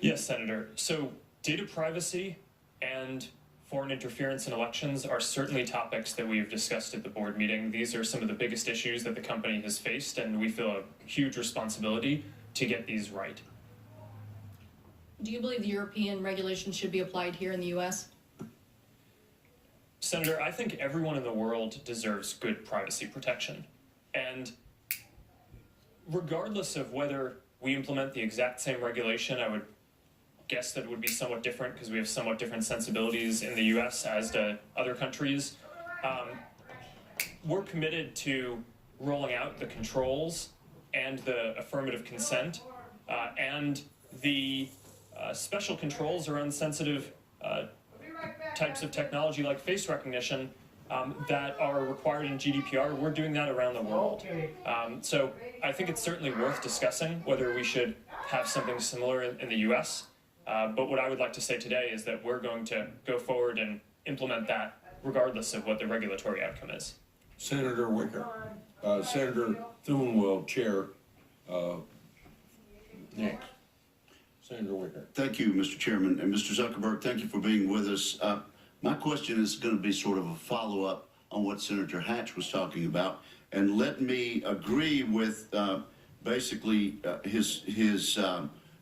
D: Yes, Senator. So data privacy and foreign interference in elections are certainly topics that we have discussed at the board meeting. These are some of the biggest issues that the company has faced, and we feel a huge responsibility to get these right.
G: Do you believe the European regulations should be applied here in the US?
D: Senator, I think everyone in the world deserves good privacy protection. And regardless of whether we implement the exact same regulation, I would guess that it would be somewhat different because we have somewhat different sensibilities in the US as to other countries. We're committed to rolling out the controls and the affirmative consent and the special controls around sensitive types of technology like face recognition that are required in GDPR. We're doing that around the world. So I think it's certainly worth discussing whether we should have something similar in the US. But what I would like to say today is that we're going to go forward and implement that regardless of what the regulatory outcome is.
B: Senator Wicker. Senator Thune will chair next. Senator Wicker.
H: Thank you, Mr. Chairman. And Mr. Zuckerburg, thank you for being with us. My question is going to be sort of a follow-up on what Senator Hatch was talking about. And let me agree with basically his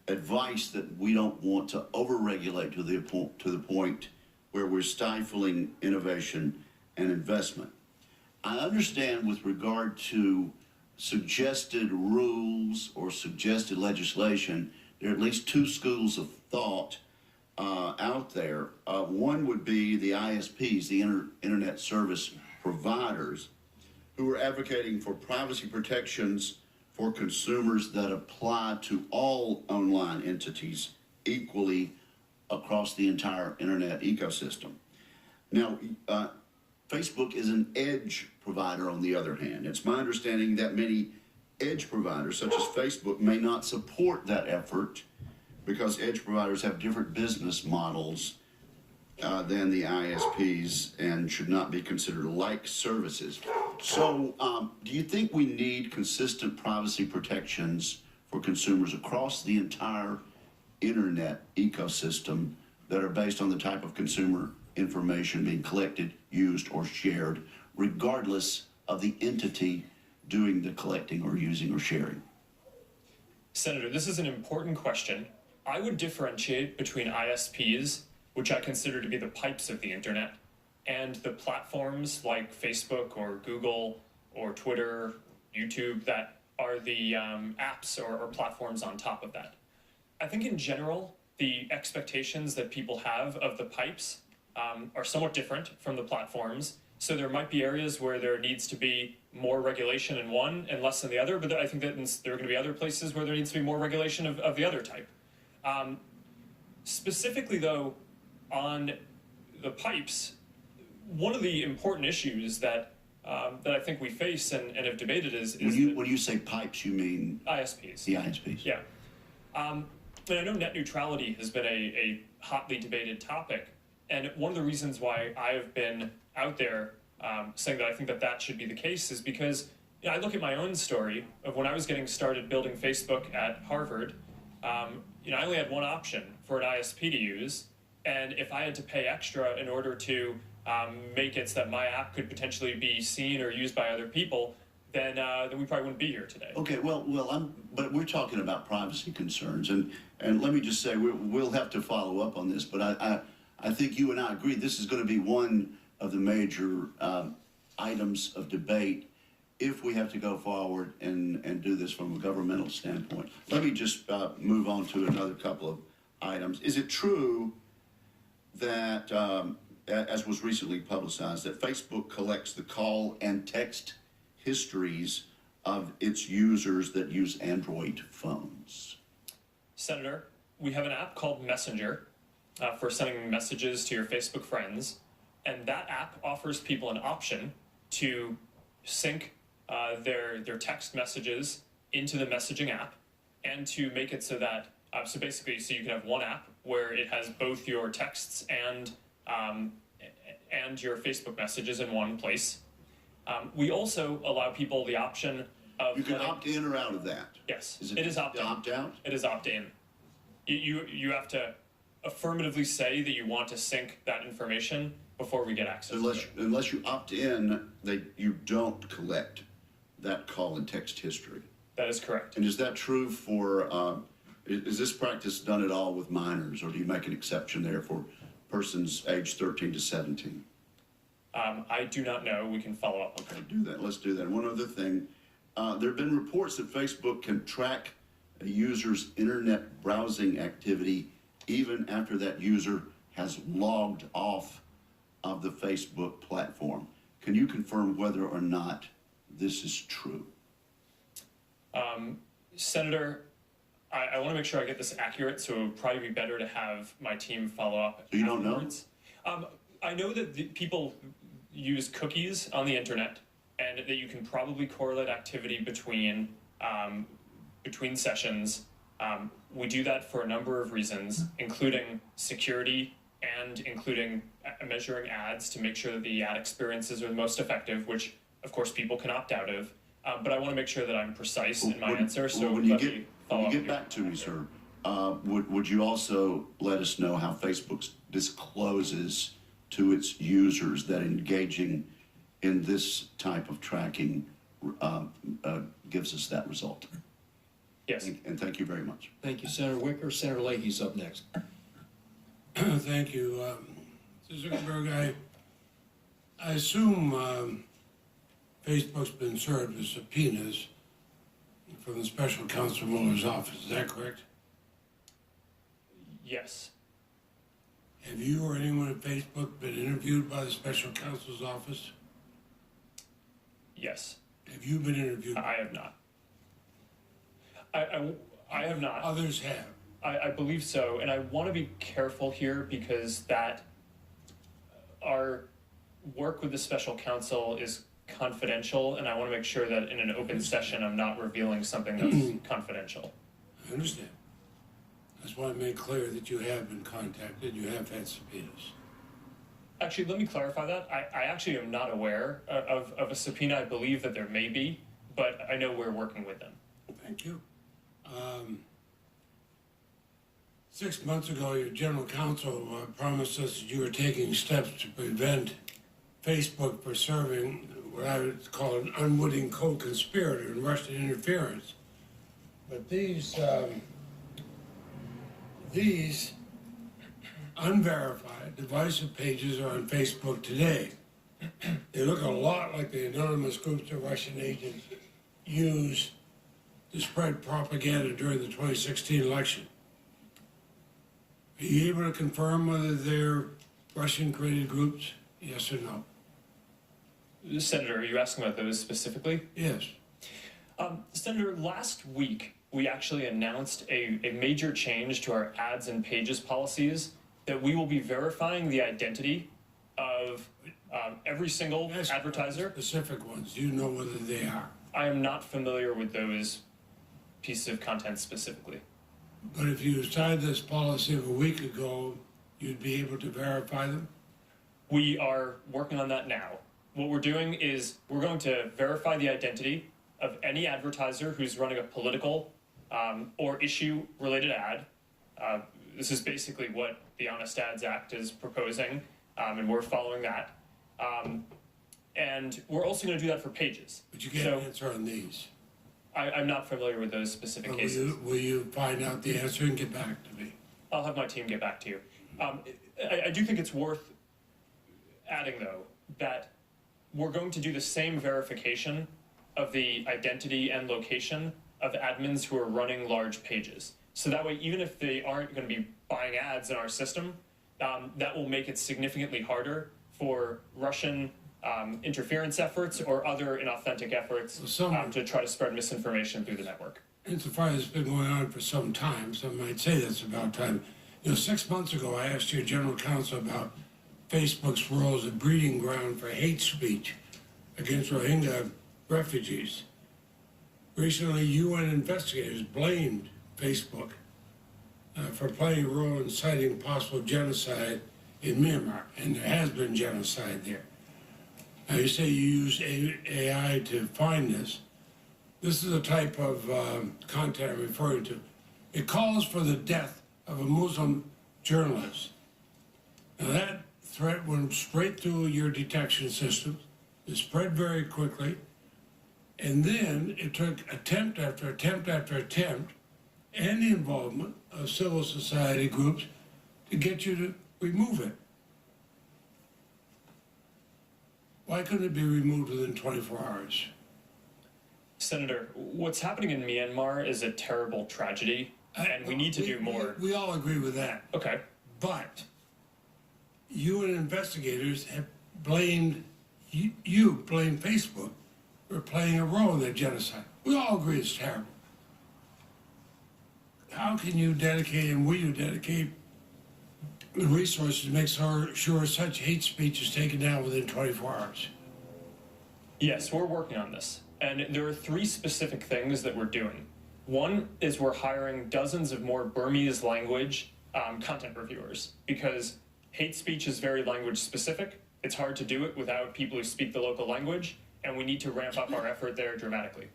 H: advice that we don't want to overregulate to the point where we're stifling innovation and investment. I understand with regard to suggested rules or suggested legislation, there are at least two schools of thought out there. One would be the ISPs, the Internet Service Providers, who are advocating for privacy protections for consumers that apply to all online entities equally across the entire Internet ecosystem. Now, Facebook is an edge provider on the other hand. It's my understanding that many edge providers, such as Facebook, may not support that effort because edge providers have different business models than the ISPs and should not be considered like services. So do you think we need consistent privacy protections for consumers across the entire internet ecosystem that are based on the type of consumer information being collected, used, or shared, regardless of the entity doing the collecting or using or sharing?
D: Senator, this is an important question. I would differentiate between ISPs, which I consider to be the pipes of the internet, and the platforms like Facebook or Google or Twitter, YouTube that are the apps or platforms on top of that. I think in general, the expectations that people have of the pipes are somewhat different from the platforms. So there might be areas where there needs to be more regulation in one and less in the other, but I think that there are going to be other places where there needs to be more regulation of the other type. Specifically though, on the pipes, one of the important issues that I think we face and have debated is
H: when you say pipes, you mean
D: ISPs.
H: the ISPs?
D: Yeah. And I know net neutrality has been a hotly debated topic, and one of the reasons why I have been out there saying that I think that should be the case is because I look at my own story of when I was getting started building Facebook at Harvard. I only had one option for an ISP to use, and if I had to pay extra in order to make it so that my app could potentially be seen or used by other people, then we probably wouldn't be here today.
H: Okay, but we're talking about privacy concerns, and let me just say we'll have to follow up on this. But I think you and I agree this is going to be one of the major items of debate if we have to go forward and do this from a governmental standpoint. Let me just move on to another couple of items. Is it true that, as was recently publicized, that Facebook collects the call and text histories of its users that use Android phones?
D: Senator, we have an app called Messenger for sending messages to your Facebook friends, and that app offers people an option to sync their text messages into the messaging app and to make it so that so you can have one app where it has both your texts and your Facebook messages in one place. We also allow people the option of
H: You can opt in or out of that.
D: Yes,
H: it
D: is opt in.
H: Opt out?
D: It is opt in. You have to affirmatively say that you want to sync that information before we get access to it.
H: Unless you opt in, you don't collect that call and text history.
D: That is correct.
H: And is that true for, is this practice done at all with minors, or do you make an exception there for persons aged 13 to 17?
D: I do not know. We can follow up on that.
H: Okay, do that. Let's do that. And one other thing, there have been reports that Facebook can track a user's internet browsing activity even after that user has logged off of the Facebook platform. Can you confirm whether or not this is true?
D: Senator, I want to make sure I get this accurate, so it would probably be better to have my team follow up.
H: So you don't know?
D: I know that people use cookies on the internet, and that you can probably correlate activity between sessions. We do that for a number of reasons, including security and including measuring ads to make sure that the ad experiences are the most effective, which of course people can opt out of. But I want to make sure that I'm precise in my answer, so
H: when you get back to me, sir, would you also let us know how Facebook discloses to its users that engaging in this type of tracking gives us that result?
D: Yes.
H: And thank you very much.
E: Thank you, Senator Wicker. Senator Leahy's up next.
I: Thank you. Mr. Zuckerberg, I assume Facebook's been served with subpoenas from the special counsel Mueller's office. Is that correct?
D: Yes.
I: Have you or anyone at Facebook been interviewed by the special counsel's office?
D: Yes.
I: Have you been interviewed?
D: I have not. I have not.
I: Others have.
D: I believe so, and I want to be careful here because that our work with the special counsel is confidential, and I want to make sure that in an open session I'm not revealing something that's confidential.
I: I understand. That's why I made clear that you have been contacted, you have had subpoenas.
D: Actually, let me clarify that. I actually am not aware of a subpoena. I believe that there may be, but I know we're working with them.
I: Thank you. 6 months ago, your general counsel promised us that you were taking steps to prevent Facebook from serving what I would call an unwitting co-conspirator in Russian interference. But these unverified divisive pages are on Facebook today. They look a lot like the anonymous groups the Russian agents use to spread propaganda during the 2016 election. Are you able to confirm whether they're Russian-created groups? Yes or no?
D: Senator, are you asking about those specifically?
I: Yes.
D: Senator, last week we actually announced a major change to our ads and pages policies that we will be verifying the identity of every single advertiser.
I: Specific ones, do you know whether they are?
D: I am not familiar with those pieces of content specifically.
I: But if you started this policy a week ago, you'd be able to verify them?
D: We are working on that now. What we're doing is we're going to verify the identity of any advertiser who's running a political or issue-related ad. This is basically what the Honest Ads Act is proposing, and we're following that. And we're also going to do that for pages.
I: But you can't answer on these.
D: I'm not familiar with those specific cases.
I: Will you find out the answer and get back to me?
D: I'll have my team get back to you. I do think it's worth adding, though, that we're going to do the same verification of the identity and location of admins who are running large pages. So that way, even if they aren't going to be buying ads in our system, that will make it significantly harder for Russian interference efforts or other inauthentic efforts to try to spread misinformation through the network.
I: Insofar as it's been going on for some time, some might say that's about time. 6 months ago, I asked your general counsel about Facebook's role as a breeding ground for hate speech against Rohingya refugees. Recently, UN investigators blamed Facebook for playing a role in citing possible genocide in Myanmar, and there has been genocide there. Now, you say you use AI to find this. This is the type of content I'm referring to. It calls for the death of a Muslim journalist. Now, that threat went straight through your detection systems. It spread very quickly. And then it took attempt after attempt after attempt and the involvement of civil society groups to get you to remove it. Why couldn't it be removed within 24 hours?
D: Senator, what's happening in Myanmar is a terrible tragedy, and we need to do more.
I: We all agree with that.
D: Okay.
I: But UN investigators have blamed, you blame Facebook for playing a role in that genocide. We all agree it's terrible. How can you dedicate, and will you dedicate, the resources to make sure such hate speech is taken down within 24 hours?
D: Yes, we're working on this. And there are 3 specific things that we're doing. One is we're hiring dozens of more Burmese language content reviewers, because hate speech is very language specific. It's hard to do it without people who speak the local language, and we need to ramp up our effort there dramatically.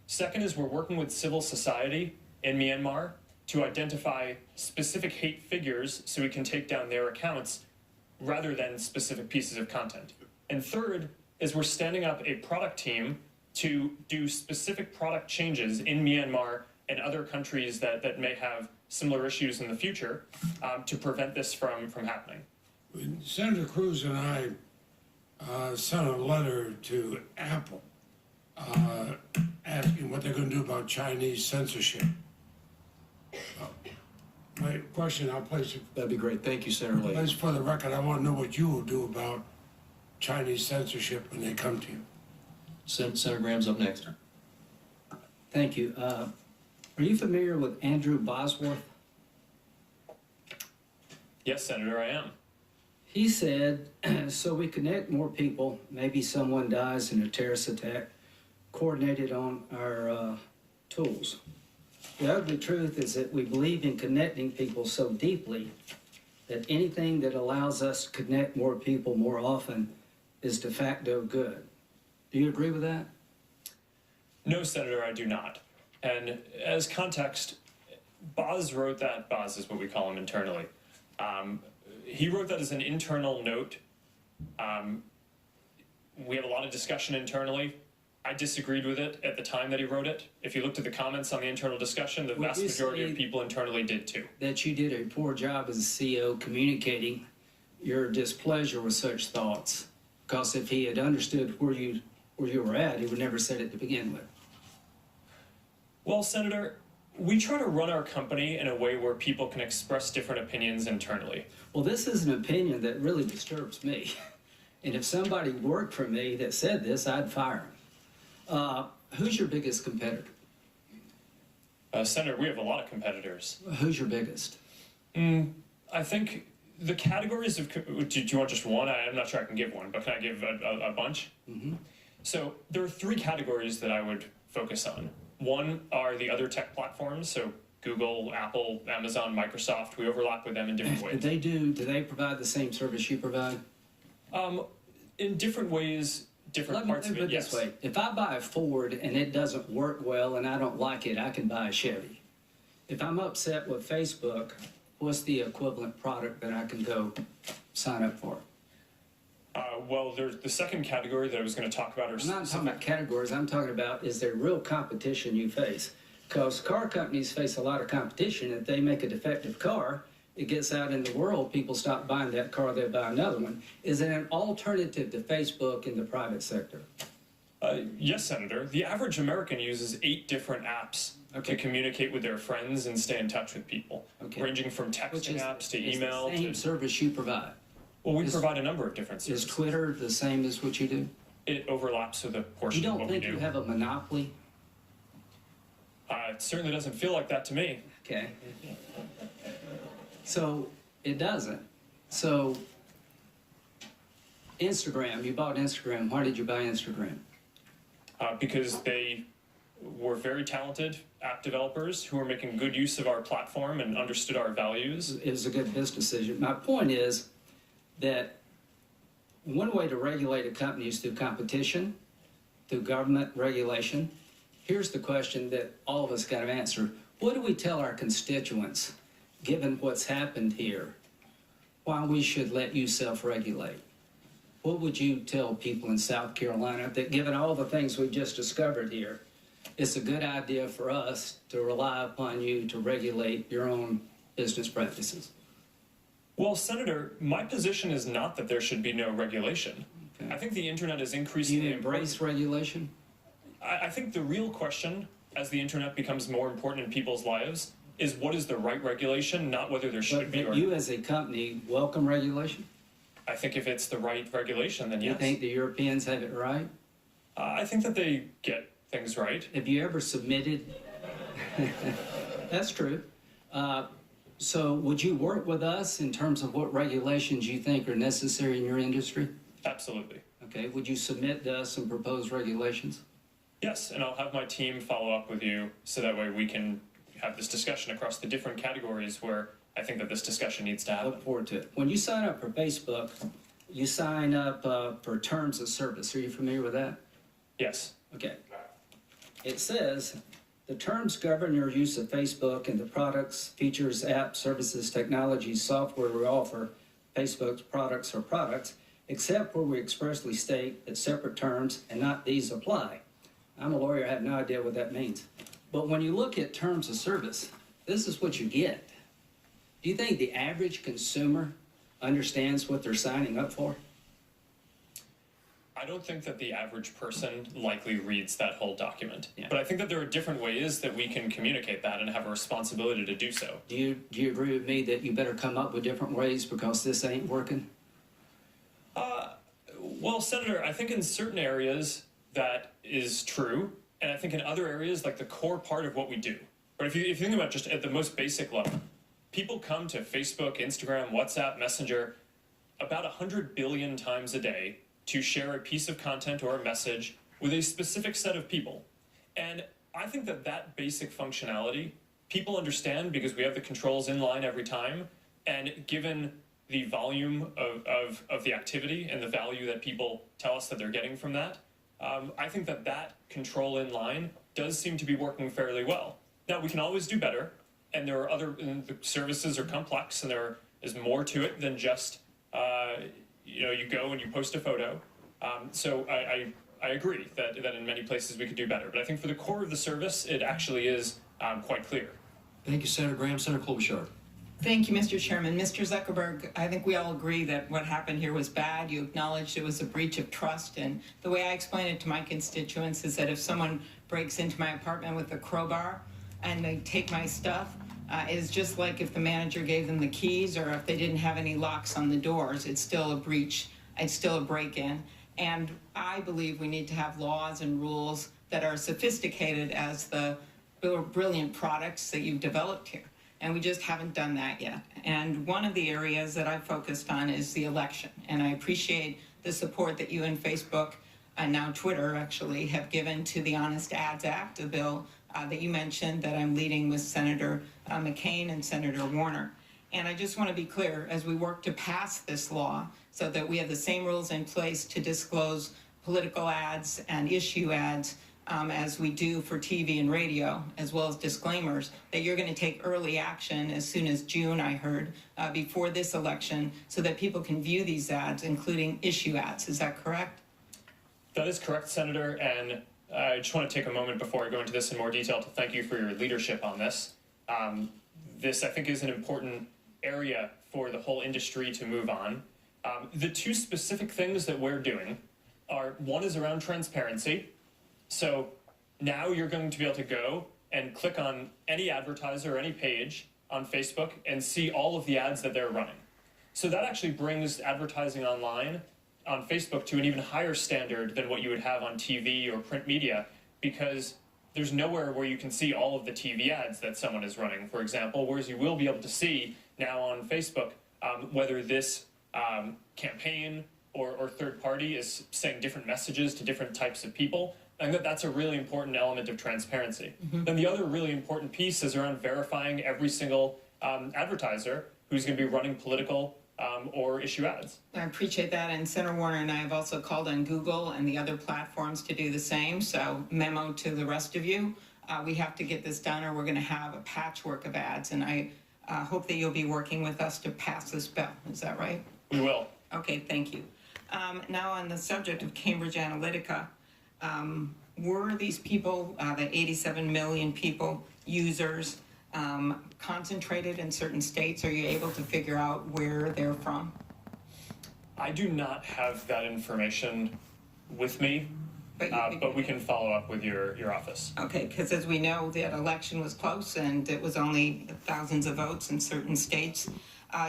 D: Second is we're working with civil society in Myanmar to identify specific hate figures so we can take down their accounts rather than specific pieces of content. And third is we're standing up a product team to do specific product changes in Myanmar and other countries that may have similar issues in the future to prevent this from happening.
I: When Senator Cruz and I sent a letter to Apple asking what they're going to do about Chinese censorship. My question, I'll place it.
E: That'd be great. Thank you, Senator Lee.
I: Place for the record, I want to know what you will do about Chinese censorship when they come to you.
E: Senator Graham's up next.
J: Thank you. Are you familiar with Andrew Bosworth?
D: Yes, Senator, I am.
J: He said, so we connect more people, maybe someone dies in a terrorist attack, coordinated on our tools. The ugly truth is that we believe in connecting people so deeply that anything that allows us to connect more people more often is de facto good. Do you agree with that?
D: No, Senator, I do not. And as context, Boz wrote that. Boz is what we call him internally. He wrote that as an internal note. We have a lot of discussion internally. I disagreed with it at the time that he wrote it. If you looked at the comments on the internal discussion, the vast majority of people internally did too.
J: That you did a poor job as a CEO communicating your displeasure with such thoughts. Because if he had understood where you were at, he would never said it to begin with.
D: Well, Senator, we try to run our company in a way where people can express different opinions internally.
J: Well, this is an opinion that really disturbs me. And if somebody worked for me that said this, I'd fire him. Who's your biggest competitor?
D: Senator, we have a lot of competitors.
J: Who's your biggest?
D: I think the categories of, do you want just one? I'm not sure I can give one, but can I give a bunch?
J: Mm-hmm.
D: So there are three categories that I would focus on. One are the other tech platforms, so Google, Apple, Amazon, Microsoft. We overlap with them in different ways.
J: Do they provide the same service you provide?
D: In different ways, different parts of
J: Let me
D: it,
J: put it
D: yes.
J: this way. If I buy a Ford and it doesn't work well and I don't like it, I can buy a Chevy. If I'm upset with Facebook, what's the equivalent product that I can go sign up for?
D: Well, there's the second category that I was going to talk about.
J: I'm not talking about categories. I'm talking about, is there real competition you face? Because car companies face a lot of competition. If they make a defective car, it gets out in the world, people stop buying that car, they buy another one. Is it an alternative to Facebook in the private sector?
D: Yes, Senator. The average American uses 8 different apps to communicate with their friends and stay in touch with people, ranging from texting apps to email.
J: The same service you provide.
D: Well, we provide a number of different services.
J: Is Twitter the same as what you do?
D: It overlaps with a portion
J: You
D: of what
J: don't
D: we
J: think
D: do.
J: you have a monopoly?
D: It certainly doesn't feel like that to me.
J: Okay. So it doesn't. So Instagram, you bought Instagram. Why did you buy Instagram?
D: Because they were very talented app developers who were making good use of our platform and understood our values.
J: It was a good business decision. My point is that one way to regulate a company is through competition, through government regulation. Here's the question that all of us got to answer. What do we tell our constituents, given what's happened here, why we should let you self-regulate? What would you tell people in South Carolina that, given all the things we've just discovered here, it's a good idea for us to rely upon you to regulate your own business practices?
D: Well, Senator, my position is not that there should be no regulation.
J: Okay.
D: I think the internet is
J: Do
D: increasingly
J: you embrace regulation?
D: I think the real question, as the internet becomes more important in people's lives, is what is the right regulation, not whether there should be or
J: But you as a company welcome regulation?
D: I think if it's the right regulation, then
J: You
D: yes.
J: think the Europeans have it right?
D: I think that they get things right.
J: Have you ever submitted? That's true. So would you work with us in terms of what regulations you think are necessary in your industry?
D: Absolutely.
J: Okay, would you submit to us some proposed regulations?
D: Yes, and I'll have my team follow up with you so that way we can have this discussion across the different categories where I think that this discussion needs to
J: I
D: happen.
J: look forward to it. When you sign up for Facebook, you sign up for terms of service. Are you familiar with that?
D: Yes.
J: Okay. It says, the terms govern your use of Facebook and the products, features, apps, services, technologies, software we offer, Facebook's products or products, except where we expressly state that separate terms and not these apply. I'm a lawyer, I have no idea what that means. But when you look at terms of service, this is what you get. Do you think the average consumer understands what they're signing up for?
D: I don't think that the average person likely reads that whole document.
J: Yeah.
D: But I think that there are different ways that we can communicate that and have a responsibility to do so.
J: Do you agree with me that you better come up with different ways because this ain't working?
D: Well, Senator, I think in certain areas that is true, and I think in other areas, like the core part of what we do. But if you think about just at the most basic level, people come to Facebook, Instagram, WhatsApp, Messenger about 100 billion times a day to share a piece of content or a message with a specific set of people. And I think that that basic functionality, people understand because we have the controls in line every time, and given the volume of the activity and the value that people tell us that they're getting from that, I think that that control in line does seem to be working fairly well. Now, we can always do better, and there are and the services are complex, and there is more to it than just, you go and you post a photo. So I agree that in many places we could do better. But I think for the core of the service, it actually is quite clear.
E: Thank you, Senator Graham. Senator Klobuchar.
K: Thank you, Mr. Chairman. Mr. Zuckerberg, I think we all agree that what happened here was bad. You acknowledged it was a breach of trust. And the way I explain it to my constituents is that if someone breaks into my apartment with a crowbar and they take my stuff, it's just like if the manager gave them the keys or if they didn't have any locks on the doors. It's still a breach. It's still a break-in. And I believe we need to have laws and rules that are sophisticated as the brilliant products that you've developed here. And we just haven't done that yet. And one of the areas that I've focused on is the election. And I appreciate the support that you and Facebook, and now Twitter actually, have given to the Honest Ads Act, a bill that you mentioned that I'm leading with Senator McCain and Senator Warner. And I just want to be clear, as we work to pass this law so that we have the same rules in place to disclose political ads and issue ads as we do for TV and radio, as well as disclaimers, that you're going to take early action as soon as June, I heard, before this election, so that people can view these ads, including issue ads. Is that correct?
D: That is correct, Senator, and I just want to take a moment before I go into this in more detail to thank you for your leadership on this. This, I think, is an important area for the whole industry to move on. The two specific things that we're doing are, one is around transparency. So now you're going to be able to go and click on any advertiser or any page on Facebook and see all of the ads that they're running. So that actually brings advertising online on Facebook to an even higher standard than what you would have on TV or print media, because there's nowhere where you can see all of the TV ads that someone is running, for example, whereas you will be able to see now on Facebook whether this campaign or third party is saying different messages to different types of people. I think that that's a really important element of transparency. Then the other really important piece is around verifying every single advertiser who's going to be running political or issue ads.
K: I appreciate that, and Senator Warner and I have also called on Google and the other platforms to do the same, so memo to the rest of you. We have to get this done or we're going to have a patchwork of ads, and I hope that you'll be working with us to pass this bill. Is that right?
D: We will.
K: Okay, thank you. Now on the subject of Cambridge Analytica, were these people, the 87 million people, users, concentrated in certain states? Are you able to figure out where they're from?
D: I do not have that information with me, but we can follow up with your office.
K: Okay, because as we know, that election was close and it was only thousands of votes in certain states.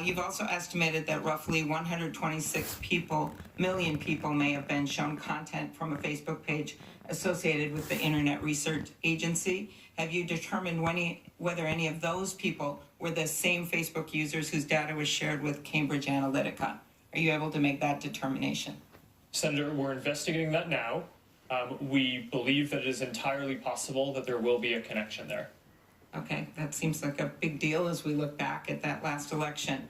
K: You've also estimated that roughly 126 million people may have been shown content from a Facebook page associated with the Internet Research Agency. Have you determined whether any of those people were the same Facebook users whose data was shared with Cambridge Analytica? Are you able to make that determination?
D: Senator, we're investigating that now. We believe that it is entirely possible that there will be a connection there.
K: Okay, that seems like a big deal as we look back at that last election.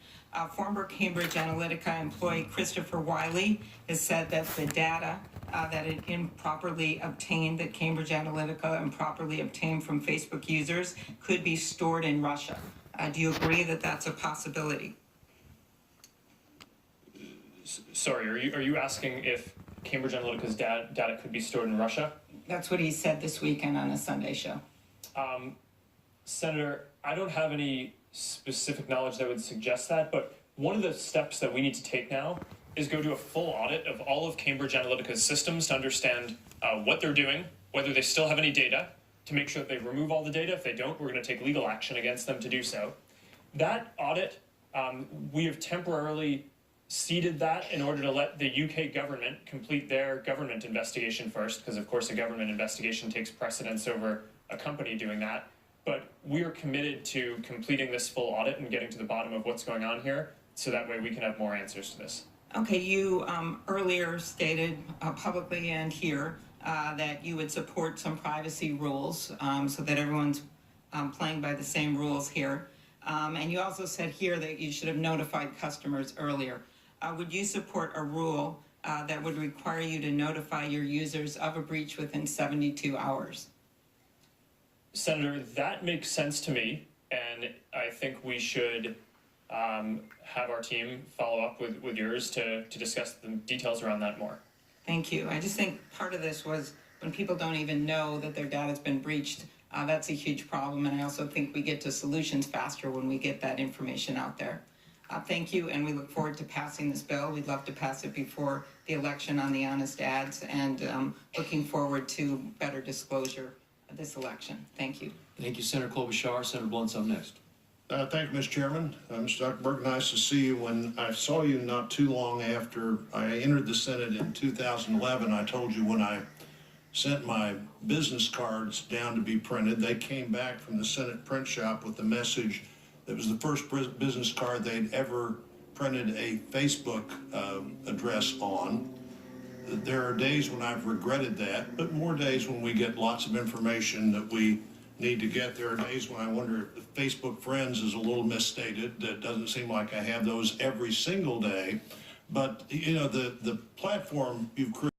K: Former Cambridge Analytica employee Christopher Wiley has said that the data that it improperly obtained, that Cambridge Analytica improperly obtained from Facebook users, could be stored in Russia. Do you agree that that's a possibility?
D: Sorry, are you asking if Cambridge Analytica's data could be stored in Russia?
K: That's what he said this weekend on a Sunday show.
D: Senator, I don't have any specific knowledge that would suggest that, but one of the steps that we need to take now is go do a full audit of all of Cambridge Analytica's systems to understand what they're doing, whether they still have any data, to make sure that they remove all the data. If they don't, we're going to take legal action against them to do so. That audit, we have temporarily seeded that in order to let the UK government complete their government investigation first, because of course a government investigation takes precedence over a company doing that. But we are committed to completing this full audit and getting to the bottom of what's going on here, so that way we can have more answers to this.
K: Okay, you earlier stated publicly and here that you would support some privacy rules so that everyone's playing by the same rules here. And you also said here that you should have notified customers earlier. Would you support a rule that would require you to notify your users of a breach within 72 hours?
D: Senator, that makes sense to me, and I think we should have our team follow up with yours to discuss the details around that more.
K: Thank you. I just think part of this was when people don't even know that their data's been breached, That's a huge problem, and I also think we get to solutions faster when we get that information out there. Thank you, and we look forward to passing this bill. We'd love to pass it before the election on the honest ads, and looking forward to better disclosure of this election. Thank you.
E: Thank you, Senator Klobuchar. Senator Blunt's up next.
B: Thank you, Mr. Chairman. Mr. Zuckerberg, nice to see you. When I saw you not too long after I entered the Senate in 2011, I told you when I sent my business cards down to be printed, they came back from the Senate print shop with the message that was the first business card they'd ever printed a Facebook address on. There are days when I've regretted that, but more days when we get lots of information that we need to get. There are days when I wonder if Facebook Friends is a little misstated. That doesn't seem like I have those every single day. But, you know, the platform you've created